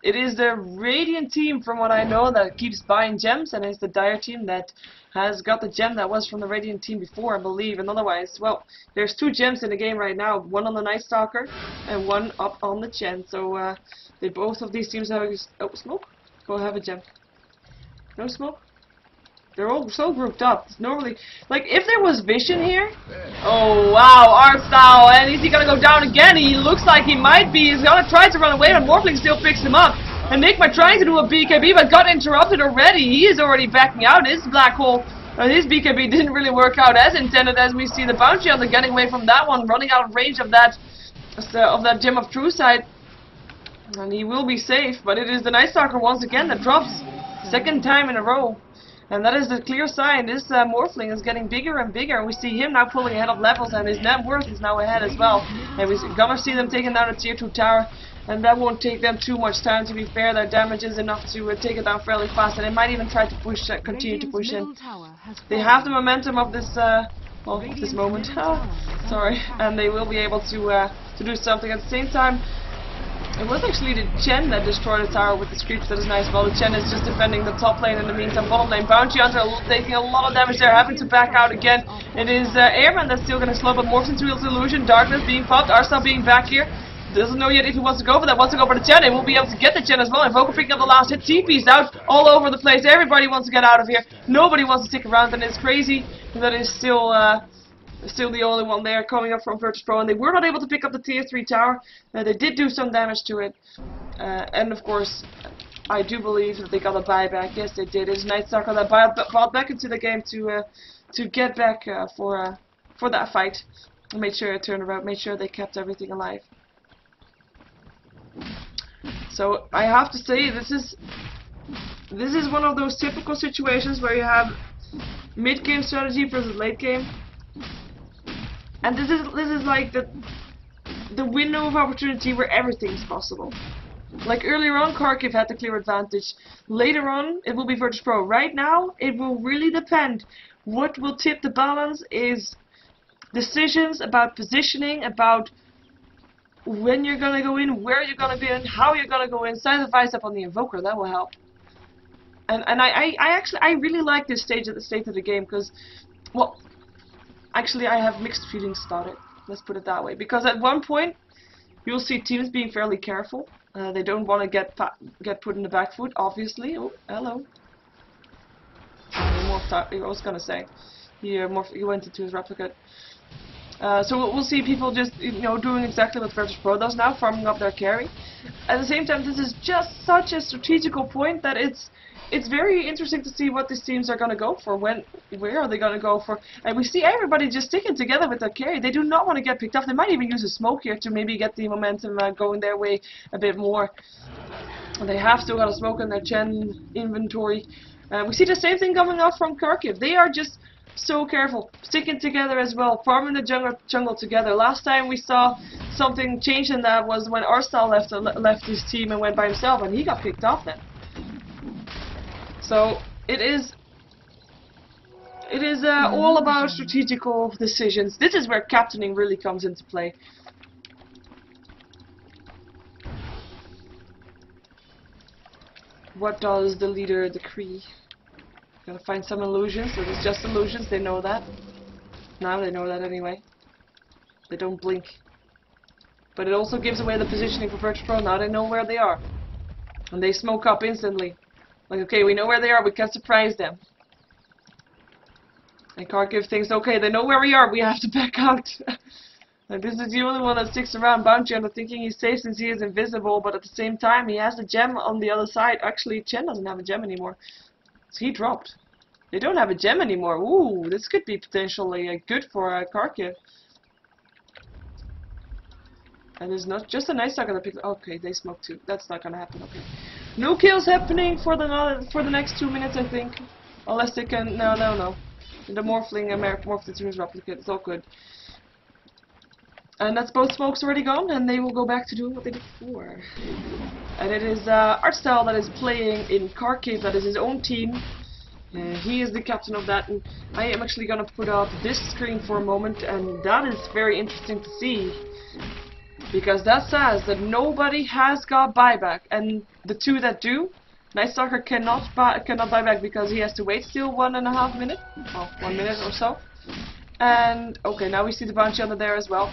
It is the Radiant team, from what I know, that keeps buying gems, and it's the Dire team that has got the gem that was from the Radiant team before, I believe. And otherwise, well, there's 2 gems in the game right now, one on the Night Stalker and one up on the Chen. So both of these teams have smoke. Go have a gem. No smoke. They're all so grouped up. It's normally, like, if there was vision here. Oh wow, Artstyle, and is he gonna go down again? He looks like he might be. He's gonna try to run away, but Morphling still picks him up. And Nigma trying to do a BKB, but got interrupted already. He is already backing out. His black hole, his BKB didn't really work out as intended, as we see the bounty on the getting away from that one, running out of range of that Gem of True Sight. And he will be safe, but it is the Night Stalker once again that drops. Second time in a row. And that is the clear sign. This Morphling is getting bigger and bigger, and we see him now pulling ahead of levels, and his net worth is now ahead as well. And we're gonna see them taking down a tier 2 tower, and that won't take them too much time. To be fair, their damage is enough to take it down fairly fast, and they might even try to push, continue to push in. They have the momentum of this, well, this moment. Sorry, and they will be able to do something at the same time. It was actually the Chen that destroyed the tower with the creeps. That is nice. Well, the Chen is just defending the top lane in the meantime. Bottom lane, Bounty Hunter taking a lot of damage there, having to back out again. It is Airman that's still going to slow, but morphs into illusion. Darkness being popped. Arslan being back here. Doesn't know yet if he wants to go for that. Wants to go for the Chen. They will be able to get the Chen as well. Invoker picking up the last hit. TP's out all over the place. Everybody wants to get out of here. Nobody wants to stick around, and it's crazy that is still the only one there coming up from VirtusPro, and they were not able to pick up the tier 3 tower. They did do some damage to it, and of course, I do believe that they got a buyback. Yes, they did. It's Night Stalker that bought back into the game to get back for that fight, and made sure it turned around, made sure they kept everything alive. So I have to say, this is one of those typical situations where you have mid-game strategy versus late game. And this is like the window of opportunity where everything's possible. Like earlier on, Kharkiv had the clear advantage. Later on, it will be VirtusPro. Right now, it will really depend. What will tip the balance is decisions about positioning, about when you're gonna go in, where you're gonna be in, how you're gonna go in. Signs of Ice up on the Invoker, that will help. And I really like this stage of the game, because, well, actually, I have mixed feelings about it. Let's put it that way. Because at one point, you'll see teams being fairly careful. They don't want to get put in the back foot, obviously. Oh, hello. I was gonna say, he went into his replicate. So we'll see people just, doing exactly what VirtusPro does now, farming up their carry. At the same time, this is just such a strategical point that it's very interesting to see what these teams are going to go for. Where are they going to go for? And we see everybody just sticking together with their carry. They do not want to get picked off. They might even use a smoke here to maybe get the momentum going their way a bit more. They have still got a smoke in their Chen inventory. We see the same thing coming up from Kharkiv. They are just so careful, sticking together as well, farming the jungle together. Last time we saw something change in that was when Arstal left his team and went by himself, and he got picked off then. So it is all about strategical decisions. This is where captaining really comes into play. What does the leader decree? Gotta find some illusions, so it's just illusions, they know that. Now they know that anyway. They don't blink. But it also gives away the positioning for VirtusPro. Now they know where they are. And they smoke up instantly. Like, okay, we know where they are, we can surprise them. And Kharkiv thinks, okay, they know where we are, we have to back out. Like, this is the only one that sticks around. Bounty Hunter thinking he's safe since he is invisible, but at the same time he has a gem on the other side. Actually, Chen doesn't have a gem anymore. So he dropped. They don't have a gem anymore. Ooh, this could be potentially good for Kharkiv. And it's not just a nice talk that people. Okay, they smoke too. That's not gonna happen. Okay, no kills happening for the next 2 minutes, I think, unless they can. No. The morphling morphed into his replicate. It's all good. And that's both smokes already gone, and they will go back to doing what they did before. And it is Artstyle that is playing in Kharkiv. That is his own team. He is the captain of that, and I am actually gonna put up this screen for a moment, and that is very interesting to see. Because that says that nobody has got buyback, and the two that do, Night Stalker cannot buy back because he has to wait still 1.5 minutes, well, 1 minute or so. And okay, now we see the Bounty Hunter there as well.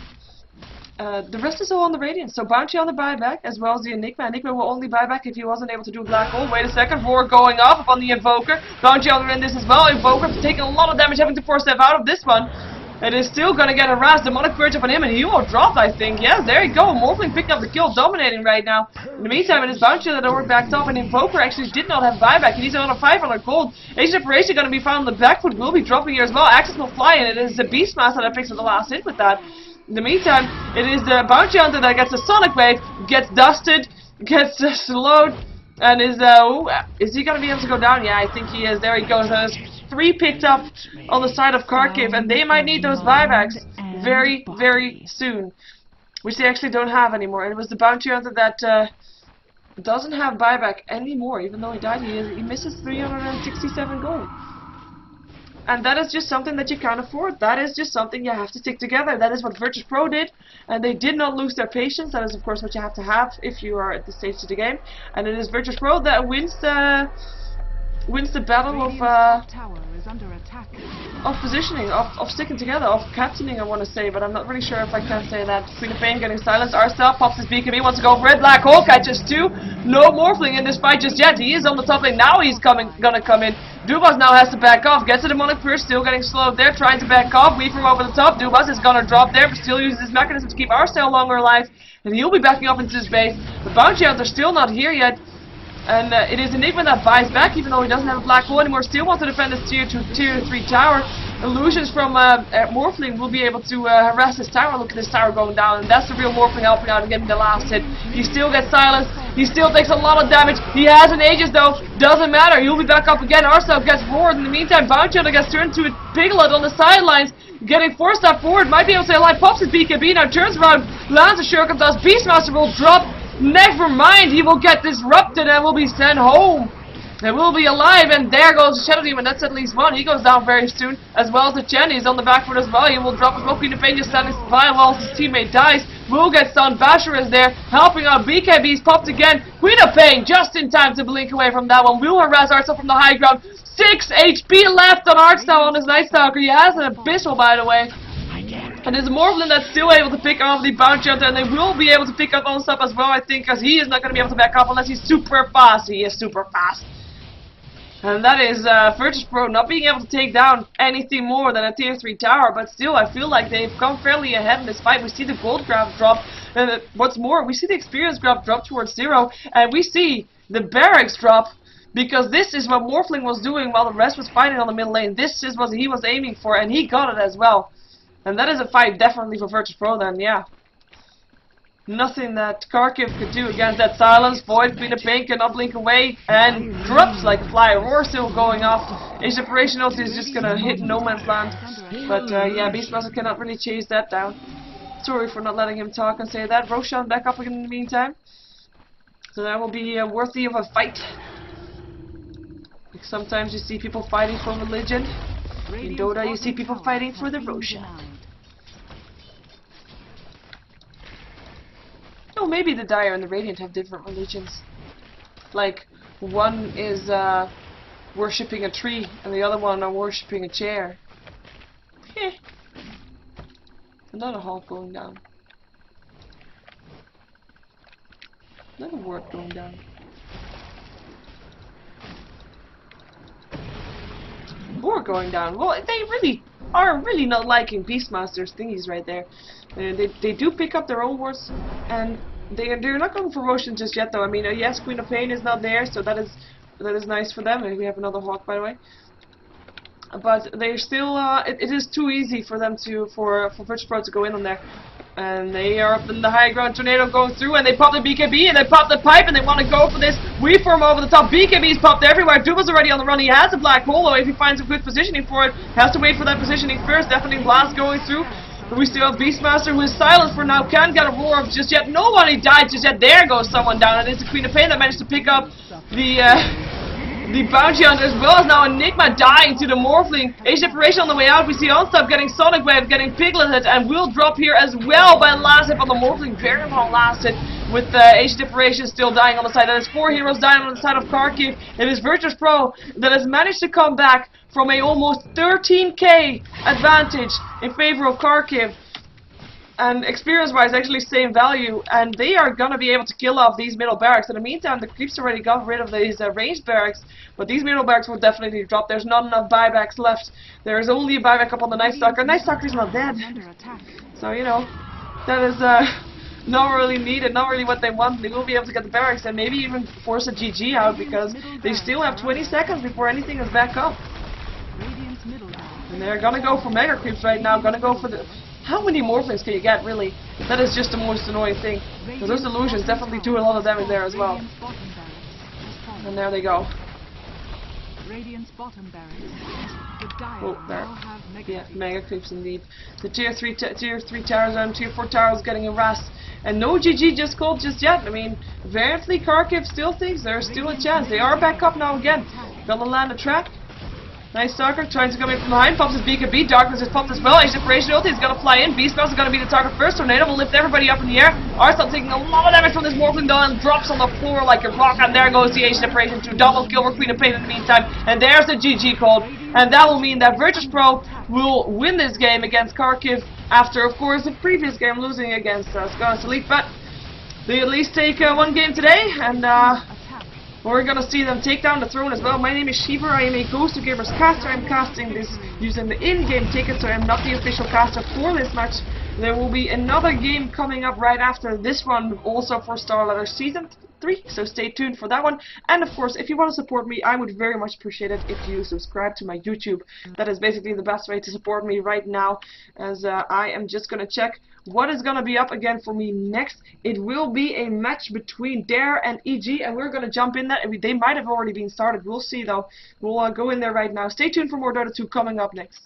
The rest is all on the Radiant, so Bounty Hunter buyback as well as the Enigma. Enigma will only buy back if he wasn't able to do a black hole. Wait a second, Roar going off upon the Invoker. Bounty Hunter in this as well. Invoker taking a lot of damage, having to force step out of this one. It is still gonna get harassed. Demonic Purge upon him, and he will drop, I think. Yeah, there you go. Morphling picking up the kill, dominating right now. In the meantime, it is Bounty that worked back top, and Invoker actually did not have buyback. He needs another 500 gold. Age Separation gonna be found on the back foot, will be dropping here as well. Access will fly, and it is the Beastmaster that picks up the last hit with that. In the meantime, it is the Bounty Hunter that gets a Sonic Wave, gets dusted, gets slowed, and is he gonna be able to go down? Yeah, I think he is. There he goes. There's 3 picked up on the side of Kharkiv, and they might need those buybacks very, very soon, which they actually don't have anymore. And it was the Bounty Hunter that doesn't have buyback anymore, even though he died. He misses 367 gold. And that is just something that you can't afford. That is just something you have to stick together. That is what VirtusPro did, and they did not lose their patience. That is, of course, what you have to have if you are at this stage of the game. And it is VirtusPro that wins the battle of positioning, of sticking together, of captaining, I want to say, but I'm not really sure if I can say that. Queen of Pain getting silenced. Arstyle pops his BKB, wants to go for it. Black Hole catches 2. No Morphling in this fight just yet. He is on the top lane. Now he's gonna come in. Dubas now has to back off. Gets a Demonic Purge, still getting slowed there. Trying to back off. Weave from over the top. Dubas is gonna drop there, but still uses his mechanism to keep Arstyle longer alive. And he'll be backing up into his base. The Bounty Hunter's still not here yet. And it is Enigma that buys back, even though he doesn't have a black hole anymore. Still wants to defend his tier 2, tier 3 tower. Illusions from Morphling will be able to harass his tower. Look at this tower going down, and that's the real Morphling helping out and getting the last hit. He still gets silenced. He still takes a lot of damage. He has an Aegis though. Doesn't matter. He'll be back up again. Arstyle gets forward. In the meantime, Bounty Hunter gets turned to a Piglet on the sidelines. Getting 4 step forward. Might be able to stay alive. Pops his BKB. Now turns around. Lands a Shuriken Dust. Beastmaster will drop. Never mind, he will get disrupted and will be sent home. They will be alive, and there goes the Shadow Demon. That's at least one. He goes down very soon, as well as the Chen. He's on the back foot as well. He will drop a smoke. Queen of Pain just standing by while his teammate dies. Will get stunned. Basher is there, helping out. BKB's popped again. Queen of Pain just in time to blink away from that one. Will harass Artstyle from the high ground. 6 HP left on Artstyle on his Night Stalker. He has an Abyssal, by the way. And there's a Morphling that's still able to pick off the Bounty Hunter, and they will be able to pick up on stuff as well, I think, because he is not going to be able to back up unless he's super fast. He is super fast. And that is VirtusPro not being able to take down anything more than a tier 3 tower, but still, I feel like they've come fairly ahead in this fight. We see the gold graph drop, and what's more, we see the experience graph drop towards 0, and we see the barracks drop, because this is what Morphling was doing while the rest was fighting on the middle lane. This is what he was aiming for, and he got it as well. And that is a fight definitely for VirtusPro then, yeah. Nothing that Kharkiv could do against that silence. Void, Queen of Pain cannot blink away, and drops like a fly. Roar still going off. Age Separation also is just gonna hit no man's land. But yeah, Beastmaster cannot really chase that down. Sorry for not letting him talk and say that. Roshan back up again in the meantime. So that will be worthy of a fight. Like sometimes you see people fighting for religion. In Dota you see people fighting for the Roshan. Oh, maybe the Dire and the Radiant have different religions. Like, one is worshipping a tree, and the other one are worshipping a chair. Heh. Another Hulk going down. Another word going down. Or going down. Well, they really are really not liking Beastmaster's thingies right there. They do pick up their own wards, and they're not going for promotion just yet though. I mean, yes, Queen of Pain is not there, so that is nice for them. And we have another Hawk, by the way. But they're still, it is too easy for them for VirtusPro to go in on there. And they are up in the high ground, Tornado going through, and they pop the BKB, and they pop the pipe, and they want to go for this weave form over the top. BKB's popped everywhere. Duba's already on the run. He has a black hole, though. If he finds a good positioning for it, has to wait for that positioning first. Definitely Blast going through. But we still have Beastmaster, who is silent for now. Can't get a roar of just yet. Nobody died just yet. There goes someone down, and it's the Queen of Pain that managed to pick up the bounty hunter, as well as now Enigma dying to the Morphling. Age Separation on the way out. We see Onstop getting Sonic Wave, getting Pigleted, and will drop here as well by last hit on the Morphling. Very long last hit with Age Separation still dying on the side. That is 4 heroes dying on the side of Kharkiv. It is VirtusPro that has managed to come back from a almost 13k advantage in favor of Kharkiv. And experience-wise, actually same value, and they are gonna be able to kill off these middle barracks. In the meantime, the creeps already got rid of these ranged barracks, but these middle barracks will definitely drop. There's not enough buybacks left. There is only a buyback up on the Night Stalker. Night Stalker's not dead, so you know that is not really needed, not really what they want. They will be able to get the barracks and maybe even force a GG out because they still have 20 seconds before anything is back up. And they're gonna go for mega creeps right now. Gonna go for the. How many Morphlings can you get, really? That is just the most annoying thing. Because those illusions definitely do a lot of damage there as well. And there they go. Oh, there. Yeah, mega creeps indeed. The tier 3 towers and tier 4 towers getting harassed. And no GG just called just yet. I mean, apparently Kharkiv still thinks there's still a chance. They are back up now again. Gonna land a trap. Nice Stalker trying to come in from behind, pops his BKB, Darkness is popped as well, Age Separation ulti is gonna fly in, Beastmaster is gonna be the target first, Tornado will lift everybody up in the air, Arslan taking a lot of damage from this Morphling though and drops on the floor like a rock, and there goes the Age Separation to double kill for Queen of Pain in the meantime, and there's the GG code, and that will mean that VirtusPro will win this game against Kharkiv after, of course, the previous game losing against Scarlet Elite, but they at least take one game today, and we're gonna see them take down the throne as well. My name is Sheever, I am a Ghost of Gamers caster. I'm casting this using the in-game ticket, so I'm not the official caster for this match. There will be another game coming up right after this one, also for StarLadder Season 3, so stay tuned for that one. And of course, if you want to support me, I would very much appreciate it if you subscribe to my YouTube. That is basically the best way to support me right now, as I am just gonna check what is gonna be up again for me next. It will be a match between Dare and EG, and we're gonna jump in that. They might have already been started. We'll see though. We'll go in there right now. Stay tuned for more Dota 2 coming up next.